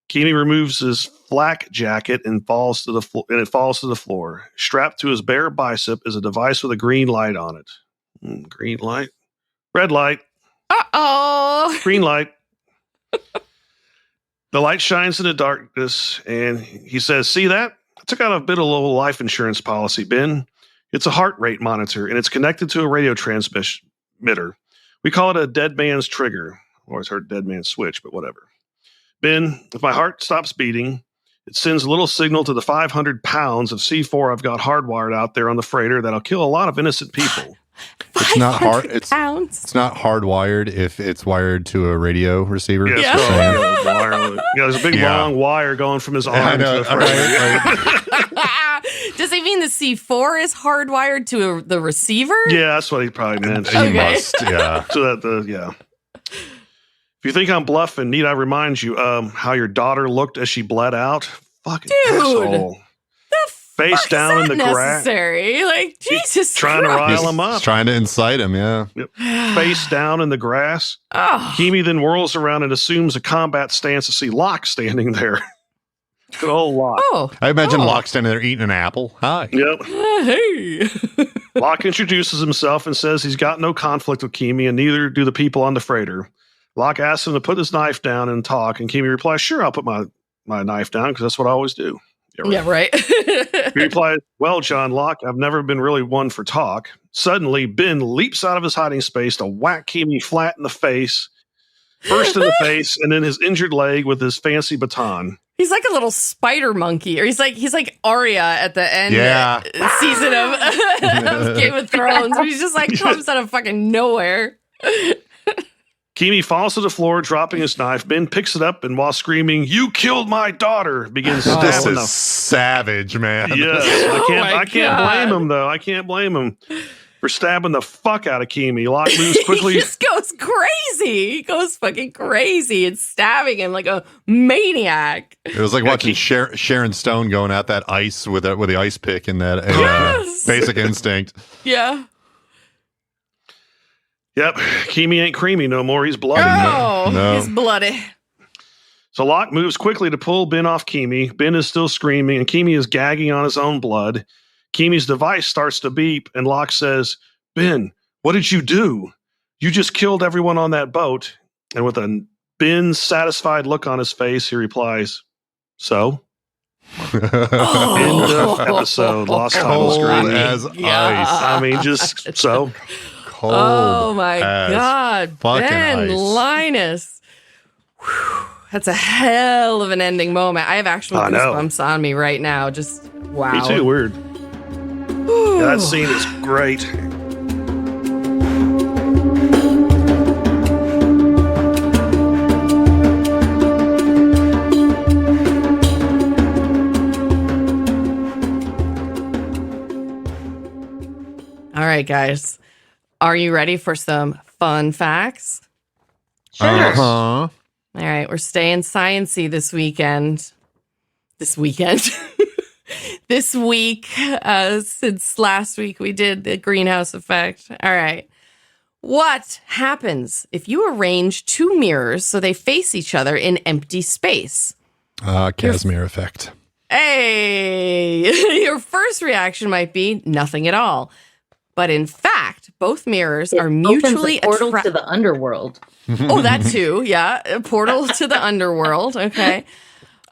Keamy removes his flak jacket and it falls to the floor. Strapped to his bare bicep is a device with a green light on it. Green light? Red light. Uh-oh. Green light. The light shines in the darkness, and he says, "See that? I took out a bit of a little life insurance policy, Ben. It's a heart rate monitor, and it's connected to a radio transmitter. We call it a dead man's trigger." Always heard dead man's switch, but whatever. Ben, if my heart stops beating, it sends a little signal to the 500 pounds of C4 I've got hardwired out there on the freighter that'll kill a lot of innocent people. It's not hard. 500 pounds. It's not hardwired if it's wired to a radio receiver. Yeah, there's a big long wire going from his arm to the freighter. Does he mean the C4 is hardwired to the receiver? Yeah, that's what he probably meant. He must, yeah. So that If you think I'm bluffing, need I remind you how your daughter looked as she bled out? Fucking asshole. Face down in the grass. Necessary. Like, Jesus trying to rile him up. Trying to incite him, yeah. Yep. Face down in the grass. Oh. Keamy then whirls around and assumes a combat stance to see Locke standing there. Good old Locke. Oh. I imagine Locke standing there eating an apple. Hi. Yep. Hey. Locke introduces himself and says he's got no conflict with Keamy, and neither do the people on the freighter. Locke asks him to put his knife down and talk, and Keamy replies, "Sure, I'll put my knife down because that's what I always do." Yeah, right. He replies, "Well, John Locke, I've never been really one for talk." Suddenly, Ben leaps out of his hiding space to whack Keamy flat in the face, first in the face, and then his injured leg with his fancy baton. He's like a little spider monkey, or he's like Arya at the end season of Game of Thrones. He just like comes out of fucking nowhere. Keamy falls to the floor, dropping his knife. Ben picks it up and, while screaming, "You killed my daughter," begins stabbing This is savage, man. Yes, I can't blame him though. I can't blame him for stabbing the fuck out of Keamy. Locke moves quickly. He just goes crazy. He goes fucking crazy and stabbing him like a maniac. It was like watching Sharon Stone going at that ice with the ice pick in that Basic Instinct. Yeah. Yep, Keamy ain't creamy no more. He's bloody. Oh, No. he's bloody. So Locke moves quickly to pull Ben off Keamy. Ben is still screaming, and Keamy is gagging on his own blood. Keamy's device starts to beep, and Locke says, "Ben, what did you do? You just killed everyone on that boat." And with a Ben's satisfied look on his face, he replies, "So?" End of episode. Lost title screen. As ice. I mean, just so. Cold Oh my as God, fucking Ben ice. Linus. Whew. That's a hell of an ending moment. I have actual goosebumps on me right now. Just wow. Me too. Weird. Yeah, that scene is great. All right, guys. Are you ready for some fun facts? Sure. Uh-huh. All right, we're staying science-y this weekend. This week, since last week we did the greenhouse effect. All right. What happens if you arrange two mirrors so they face each other in empty space? Casimir effect. Hey, your first reaction might be nothing at all. But in fact, both mirrors are mutually opens a portal to the underworld. Oh, that too. Yeah. A portal to the underworld. Okay.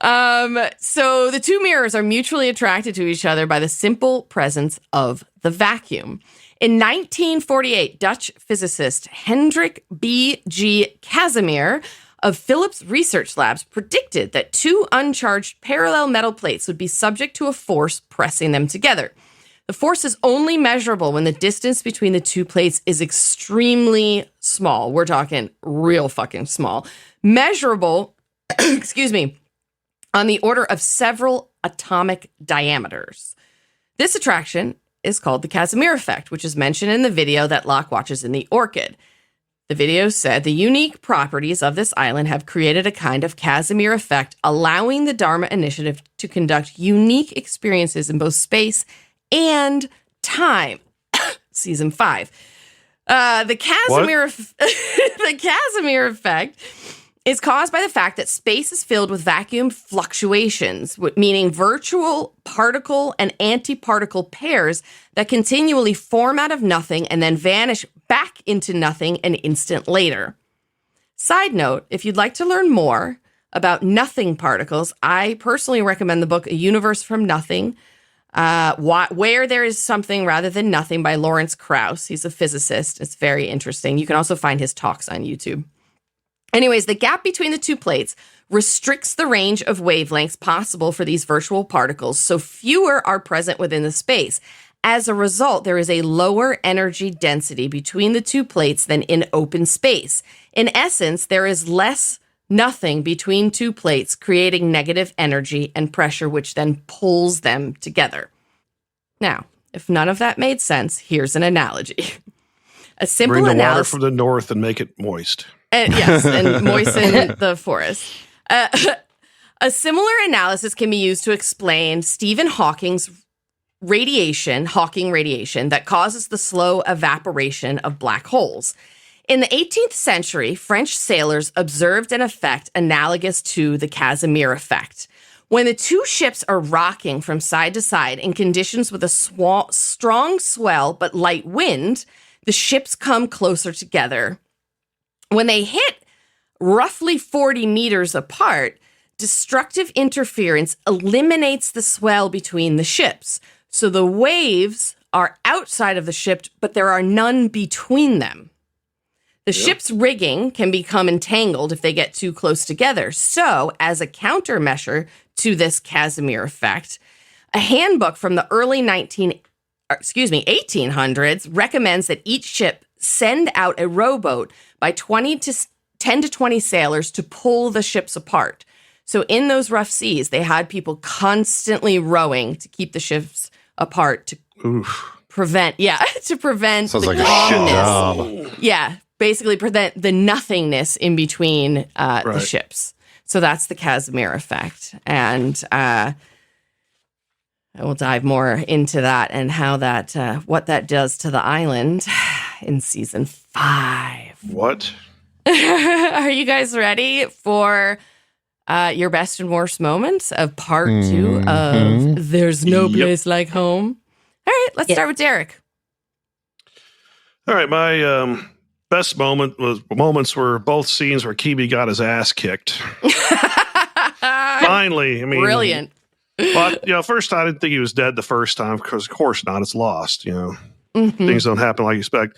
So the two mirrors are mutually attracted to each other by the simple presence of the vacuum. In 1948, Dutch physicist Hendrik B.G. Casimir of Philips Research Labs predicted that two uncharged parallel metal plates would be subject to a force pressing them together. The force is only measurable when the distance between the two plates is extremely small. We're talking real fucking small. Measurable, on the order of several atomic diameters. This attraction is called the Casimir effect, which is mentioned in the video that Locke watches in the Orchid. The video said the unique properties of this island have created a kind of Casimir effect, allowing the Dharma Initiative to conduct unique experiences in both space and time. Season 5. The Casimir effect is caused by the fact that space is filled with vacuum fluctuations, meaning virtual particle and antiparticle pairs that continually form out of nothing and then vanish back into nothing an instant later. Side note, if you'd like to learn more about nothing particles, I personally recommend the book A Universe from Nothing, Where There Is Something Rather Than Nothing by Lawrence Krauss. He's a physicist. It's very interesting. You can also find his talks on YouTube. Anyways, the gap between the two plates restricts the range of wavelengths possible for these virtual particles, so fewer are present within the space. As a result, there is a lower energy density between the two plates than in open space. In essence, there is nothing between two plates, creating negative energy and pressure, which then pulls them together. Now, if none of that made sense, here's an analogy. A simple Bring the water analysis from the north and make it moist. yes, and moisten the forest. A similar analysis can be used to explain Stephen Hawking's Hawking radiation that causes the slow evaporation of black holes. In the 18th century, French sailors observed an effect analogous to the Casimir effect. When the two ships are rocking from side to side in conditions with a strong swell but light wind, the ships come closer together. When they hit roughly 40 meters apart, destructive interference eliminates the swell between the ships. So the waves are outside of the ship, but there are none between them. The ship's rigging can become entangled if they get too close together. So, as a countermeasure to this Casimir effect, a handbook from the early 1800s recommends that each ship send out a rowboat by 10 to 20 sailors to pull the ships apart. So in those rough seas, they had people constantly rowing to keep the ships apart to prevent Sounds the like a shit job. Yeah, basically prevent the nothingness in between the ships. So that's the Casimir effect. And I will dive more into that and how that, what that does to the island in season 5. What? Are you guys ready for your best and worst moments of part 2 of There's No Place Like Home? All right, let's start with Derek. All right, my best moments were both scenes where Keamy got his ass kicked. Finally, I mean, brilliant. But first I didn't think he was dead the first time because, of course, not. It's lost. Things don't happen like you expect.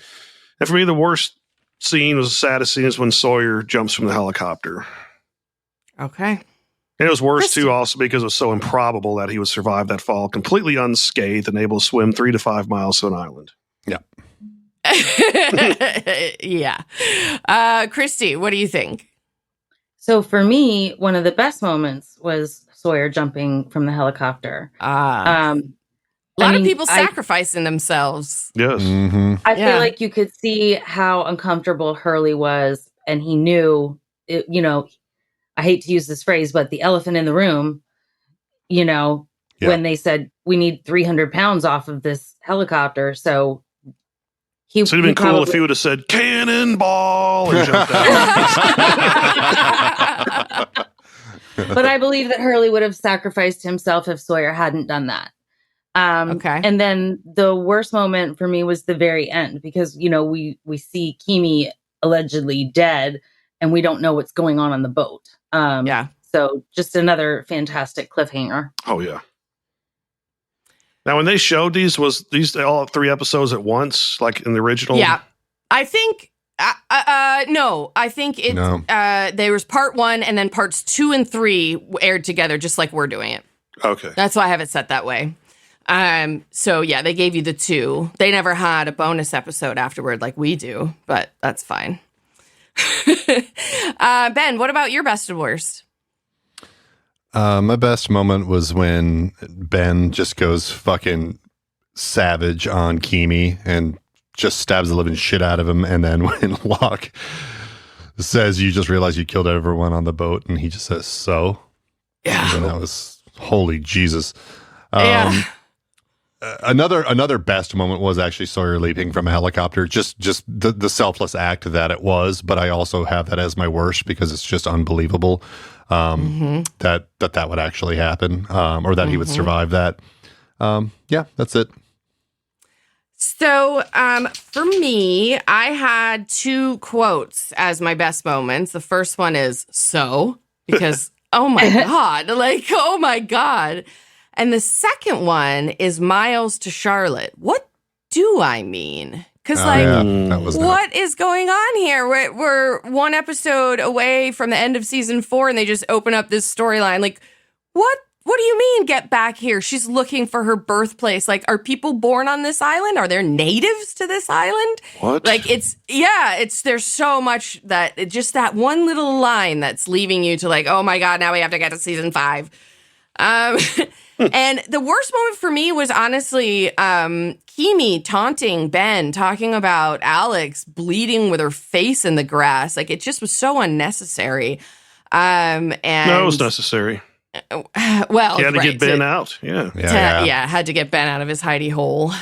And for me, the worst scene was the saddest scene is when Sawyer jumps from the helicopter. Okay. And it was worse, too, also because it was so improbable that he would survive that fall completely unscathed and able to swim 3 to 5 miles to an island. Yeah. Yeah. Christy, what do you think? So for me, one of the best moments was Sawyer jumping from the helicopter. A lot of people sacrificing themselves. Yes. Mm-hmm. I feel like you could see how uncomfortable Hurley was, and he knew, I hate to use this phrase, but the elephant in the room, when they said, we need 300 pounds off of this helicopter. So it'd have been cool if he would have said, cannonball, and jumped out. But I believe that Hurley would have sacrificed himself if Sawyer hadn't done that. Okay. And then the worst moment for me was the very end because, we see Keamy allegedly dead and we don't know what's going on the boat. So just another fantastic cliffhanger. Oh, yeah. Now, when they showed these, was these all 3 episodes at once, like in the original? Yeah. I think, no. I think there was part 1 and then parts 2 and 3 aired together just like we're doing it. Okay. That's why I have it set that way. So yeah, they gave you the 2. They never had a bonus episode afterward like we do, but that's fine. Ben, what about your best and worst? My best moment was when Ben just goes fucking savage on Keamy and just stabs the living shit out of him. And then when Locke says, you just realize you killed everyone on the boat, and he just says, so? Yeah. And that was, holy Jesus. Yeah. Another best moment was actually Sawyer leaping from a helicopter. Just the selfless act that it was, but I also have that as my worst because it's just unbelievable that would actually happen, or that he would survive that. Yeah, that's it. So for me, I had 2 quotes as my best moments. The first one is so, because oh my God, oh my God. And the second one is Miles to Charlotte. What do I mean? Because, that was what is going on here? We're one episode away from the end of season 4, and they just open up this storyline. Like, what? What do you mean, get back here? She's looking for her birthplace. Like, are people born on this island? Are there natives to this island? What? Like, there's so much just that one little line that's leaving you to like, oh my God, now we have to get to season 5. And the worst moment for me was honestly Keamy taunting Ben, talking about Alex bleeding with her face in the grass. Like, it just was so unnecessary. And no, it was necessary. Well, he had to get Ben out. Yeah. Had to get Ben out of his hidey hole.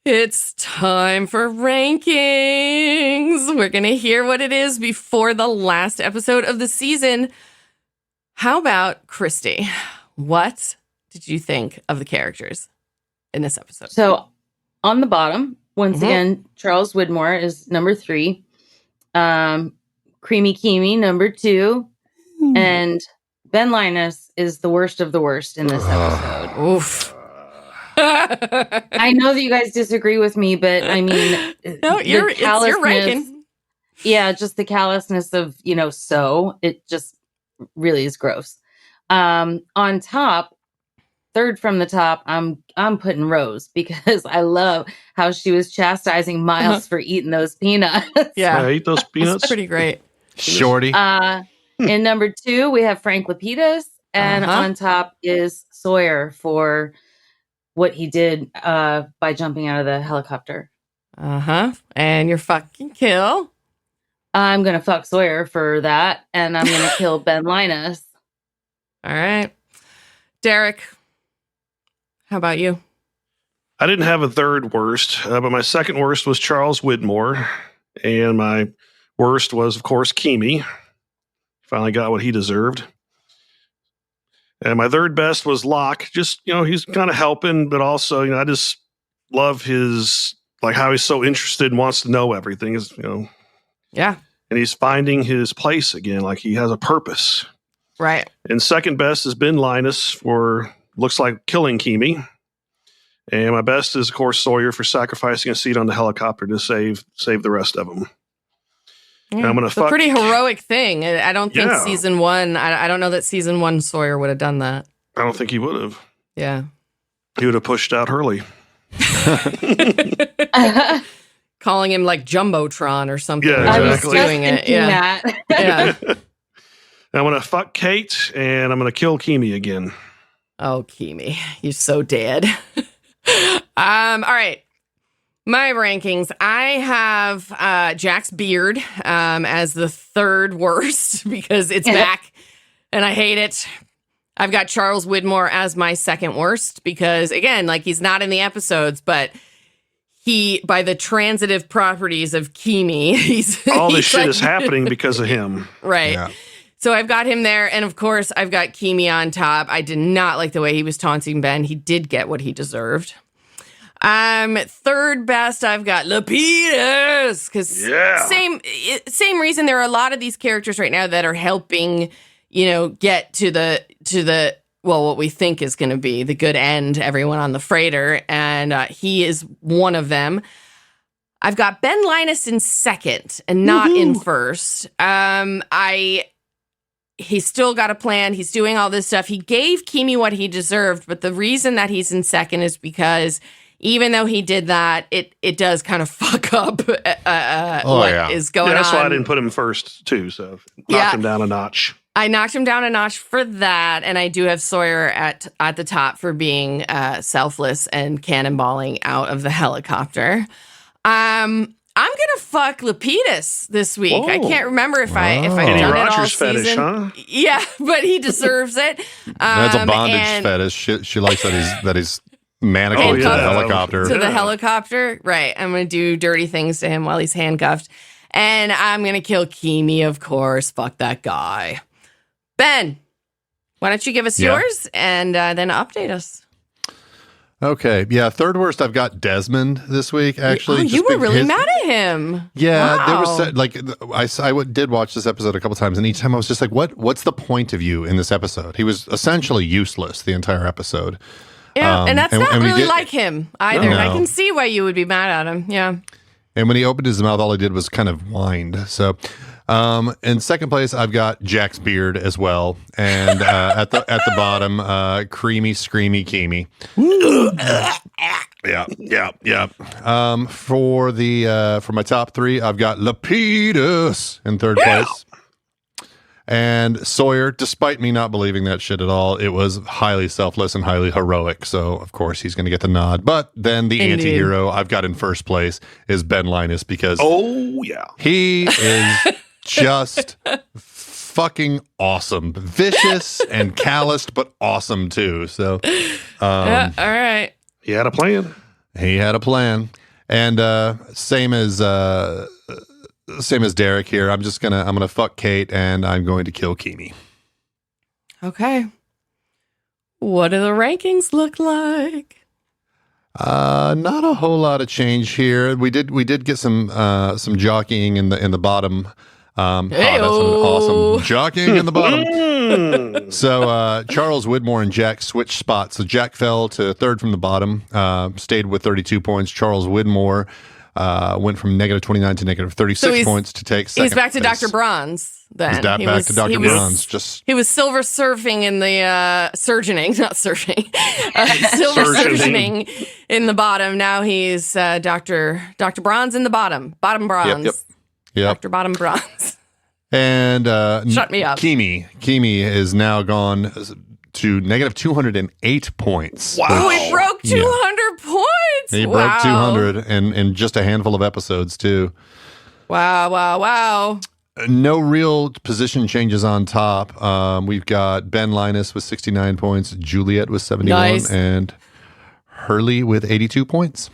It's time for rankings. We're going to hear what it is before the last episode of the season. How about Christy? What did you think of the characters in this episode? So on the bottom, once again, Charles Widmore is number 3. Creamy Keamy, number 2. And Ben Linus is the worst of the worst in this episode. Oof. I know that you guys disagree with me, but I mean, no, it's your ranking. Yeah, just the callousness of, it just really is gross. On top, third from the top, I'm putting Rose, because I love how she was chastising Miles for eating those peanuts. Yeah, I ate those peanuts. That's pretty great. Shorty. In number 2, we have Frank Lapidus, and on top is Sawyer for what he did by jumping out of the helicopter. And your fucking kill? I'm going to fuck Sawyer for that, and I'm going to kill Ben Linus. All right. Derek, how about you? I didn't have a third worst, but my second worst was Charles Widmore, and my worst was, of course, Keamy. Finally got what he deserved. And my third best was Locke. Just, he's kind of helping, but also, I just love his, like, how he's so interested and wants to know everything. Yeah. And he's finding his place again, like he has a purpose. Right. And second best has been Linus for, looks like, killing Keamy. And my best is, of course, Sawyer for sacrificing a seat on the helicopter to save the rest of them. Yeah, I'm gonna it's a pretty heroic thing. I don't think season 1, I don't know that season 1 Sawyer would have done that. I don't think he would have. Yeah. He would have pushed out Hurley. Calling him like Jumbotron or something. Yeah, exactly. I was doing it. Yeah. That. Yeah. I'm going to fuck Kate, and I'm going to kill Keamy again. Oh, Keamy, you're so dead. All right. My rankings. I have Jack's beard as the third worst because it's back and I hate it. I've got Charles Widmore as my second worst because, again, like, he's not in the episodes, but he, by the transitive properties of Keamy, all this shit is happening because of him. Right. Yeah. So I've got him there. And of course, I've got Keamy on top. I did not like the way he was taunting Ben. He did get what he deserved. Third best, I've got Lapidus. Because same reason there are a lot of these characters right now that are helping, get to the what we think is going to be the good end, everyone on the freighter. And he is one of them. I've got Ben Linus in second and not in first. He's still got a plan. He's doing all this stuff. He gave Keamy what he deserved, but the reason that he's in second is because even though he did that, it does kind of fuck up what is going on. That's why I didn't put him first, too, so knocked him down a notch. I knocked him down a notch for that, and I do have Sawyer at the top for being selfless and cannonballing out of the helicopter. I'm gonna fuck Lapidus this week. Whoa. I can't remember if I've done it all Rogers season. Fetish, huh? Yeah, but he deserves it. That's a bondage fetish. She likes that he's manacled to the helicopter. To the helicopter, right? I'm gonna do dirty things to him while he's handcuffed, and I'm gonna kill Keamy, of course. Fuck that guy. Ben, why don't you give us yours and then update us? Okay, yeah, third worst, I've got Desmond this week, actually. Oh, you were really mad at him. Yeah, wow. There was, I did watch this episode a couple times, and each time I was just like, what's the point of you in this episode? He was essentially useless the entire episode. Yeah, and that's not really like him either. No. I can see why you would be mad at him. Yeah. And when he opened his mouth, all he did was kind of whined. So, in second place, I've got Jack's beard as well, and at the bottom, creamy, screamy Keamy. Yeah. For my top three, I've got Lapidus in third place. And Sawyer, despite me not believing that shit at all, it was highly selfless and highly heroic. So, of course, he's going to get the nod. But then the anti-hero I've got in first place is Ben Linus because he is just fucking awesome. Vicious and calloused, but awesome too. So, all right. He had a plan. He had a plan. And same as Derek here. I'm gonna fuck Kate and I'm going to kill Keamy. Okay. What do the rankings look like? Not a whole lot of change here. We did get some jockeying in the bottom. That's an awesome jockeying in the bottom. So Charles Widmore and Jack switched spots. So Jack fell to third from the bottom, stayed with 32 points. Charles Widmore went from negative 29 to negative 36 points to take second. He's back to place. Dr. Bronze then. He's back to Dr. Bronze. He was silver surfing in the surgeoning, not surfing. Silver surgeoning in the bottom. Now he's Dr. Bronze in the bottom. Bottom bronze. Yep. Dr. Bottom Bronze. And shut me up. Keamy is now gone to negative 208 points. Wow. He broke 200 points. He broke 200 in just a handful of episodes, too. Wow. No real position changes on top. We've got Ben Linus with 69 points, Juliet with 71, and Hurley with 82 points.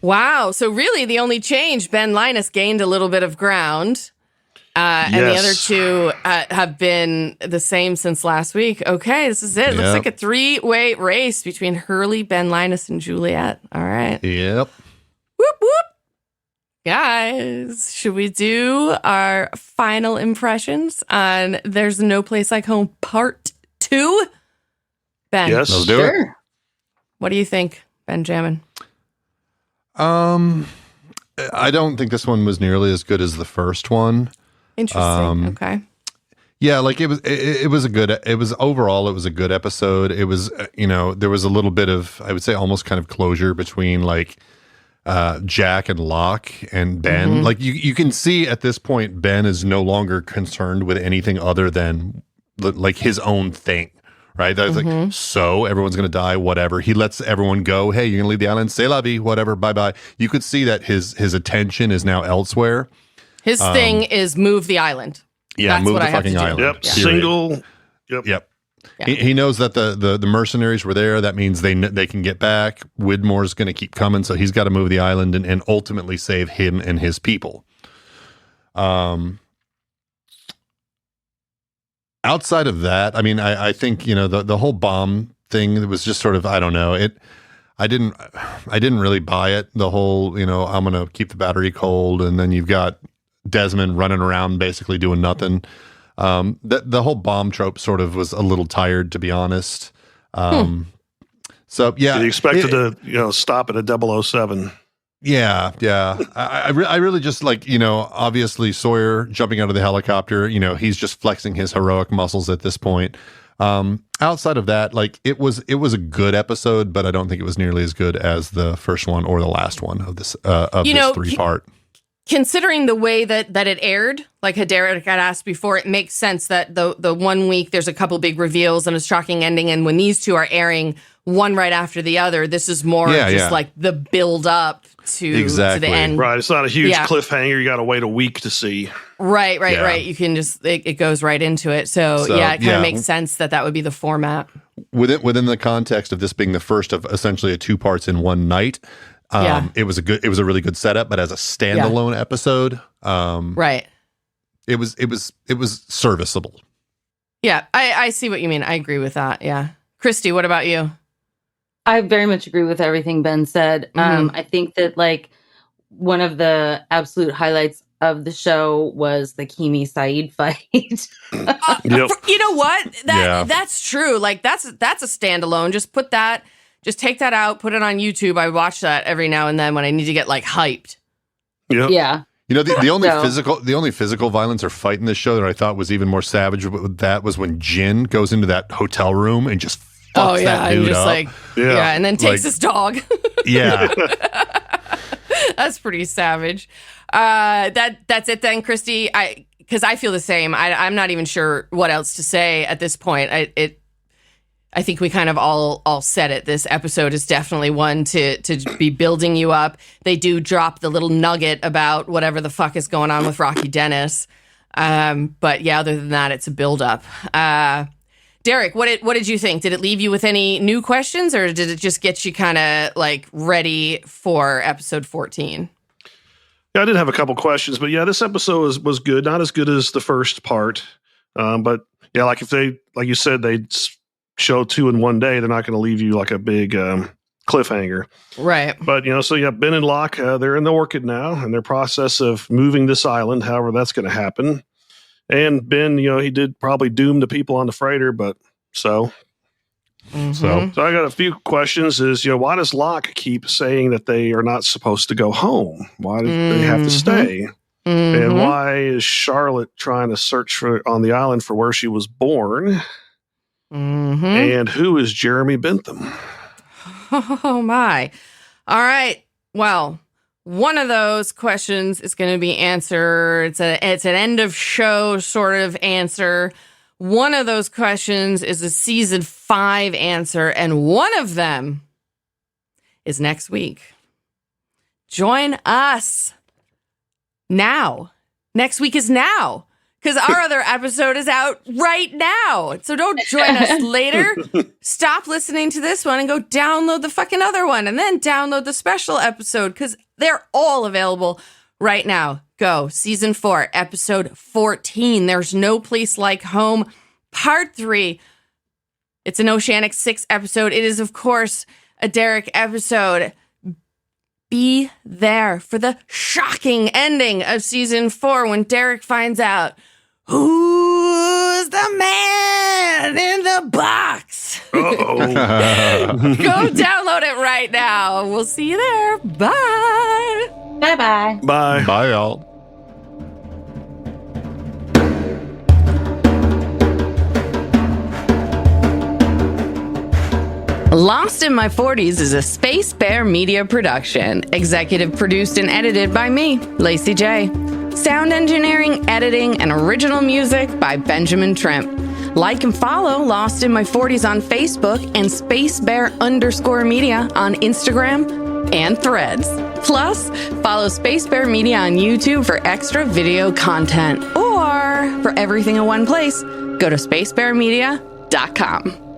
Wow. So really the only change, Ben Linus gained a little bit of ground. And the other two have been the same since last week. Okay, this is it. Yep. Looks like a three-way race between Hurley, Ben Linus, and Juliet. All right. Yep. Whoop, whoop. Guys, should we do our final impressions on There's No Place Like Home Part 2? Ben. Yes. Let's do it. What do you think, Benjamin? I don't think this one was nearly as good as the first one. Interesting. Okay. Yeah, like it was overall it was a good episode. It was, there was a little bit of, I would say almost kind of closure between like Jack and Locke and Ben. Mm-hmm. Like you can see at this point, Ben is no longer concerned with anything other than like his own thing. Right? That's like, so everyone's going to die, whatever. He lets everyone go. Hey, you're going to leave the island. C'est la vie, whatever. Bye-bye. You could see that his attention is now elsewhere. His thing is move the island. Yeah, That's move what the I have fucking to do. island. Yep. Yeah. Single. Yep. Yeah. He knows that the mercenaries were there. That means they can get back. Widmore's going to keep coming, so he's got to move the island and ultimately save him and his people. Outside of that, I mean, I think, the whole bomb thing was just sort of, I don't know. I didn't really buy it. The whole, I'm going to keep the battery cold. And then you've got Desmond running around basically doing nothing. The whole bomb trope sort of was a little tired, to be honest. So, yeah. You expected to, stop at a 007. Yeah. I really just like, obviously Sawyer jumping out of the helicopter, he's just flexing his heroic muscles at this point. Outside of that, like it was a good episode, but I don't think it was nearly as good as the first one or the last one of this this three-part. Considering the way that it aired, like Derek had asked before, it makes sense that the 1 week there's a couple big reveals and a shocking ending, and when these two are airing one right after the other, this is more like the build up to the end. Right. It's not a huge cliffhanger. You got to wait a week to see. Right. You can just, it goes right into it. So it kind of makes sense that would be the format. Within the context of this being the first of essentially a 2 parts in one night, it was a really good setup, but as a standalone episode, it was serviceable. Yeah. I see what you mean. I agree with that. Yeah. Christy, what about you? I very much agree with everything Ben said. I think that like one of the absolute highlights of the show was the Keamy Saeed fight. Yep. You know what? That's true. Like that's a standalone. Just put that Just take that out, put it on YouTube. I watch that every now and then when I need to get like hyped. Yep. Yeah. You know, the only physical violence or fight in this show that I thought was even more savage with that was when Jin goes into that hotel room and just fucks that dude and just up. like and then takes his dog. Yeah. That's pretty savage. That's it then, Christy. Because I feel the same. I'm not even sure what else to say at this point. I think we kind of all said it. This episode is definitely one to be building you up. They do drop the little nugget about whatever the fuck is going on with Rocky Dennis. But yeah, other than that, it's a buildup. Derek, what did you think? Did it leave you with any new questions, or did it just get you kind of like ready for episode 14? Yeah, I did have a couple questions, but yeah, this episode was good. Not as good as the first part, but yeah, like you said, they show 2 in one day, they're not going to leave you like a big cliffhanger. Right. But, so yeah, Ben and Locke, they're in the Orchid now, and their process of moving this island, however that's going to happen. And Ben, he did probably doom the people on the freighter, but so. Mm-hmm. So I got a few questions is, why does Locke keep saying that they are not supposed to go home? Why do they have to stay? Mm-hmm. And why is Charlotte trying to search on the island for where she was born? Mm-hmm. And who is Jeremy Bentham? Oh, my. All right. Well, one of those questions is going to be answered. It's an end of show sort of answer. One of those questions is a season 5 answer, and one of them is next week. Join us now. Next week is now. Because our other episode is out right now. So don't join us later. Stop listening to this one and go download the fucking other one. And then download the special episode because they're all available right now. Go. Season 4, episode 14. There's No Place Like Home, part 3. It's an Oceanic 6 episode. It is, of course, a Derek episode. Be there for the shocking ending of season 4 when Derek finds out who's the man in the box. Uh-oh. Go download it right now. We'll see you there. Bye. Bye-bye. Bye. Bye, y'all. Lost in My 40s is a Space Bear Media production. Executive produced and edited by me, Lacey J. Sound engineering, editing, and original music by Benjamin Trimp. Like and follow Lost in My 40s on Facebook and SpaceBear_media on Instagram and Threads. Plus, follow Space Bear Media on YouTube for extra video content. Or for everything in one place, go to spacebearmedia.com.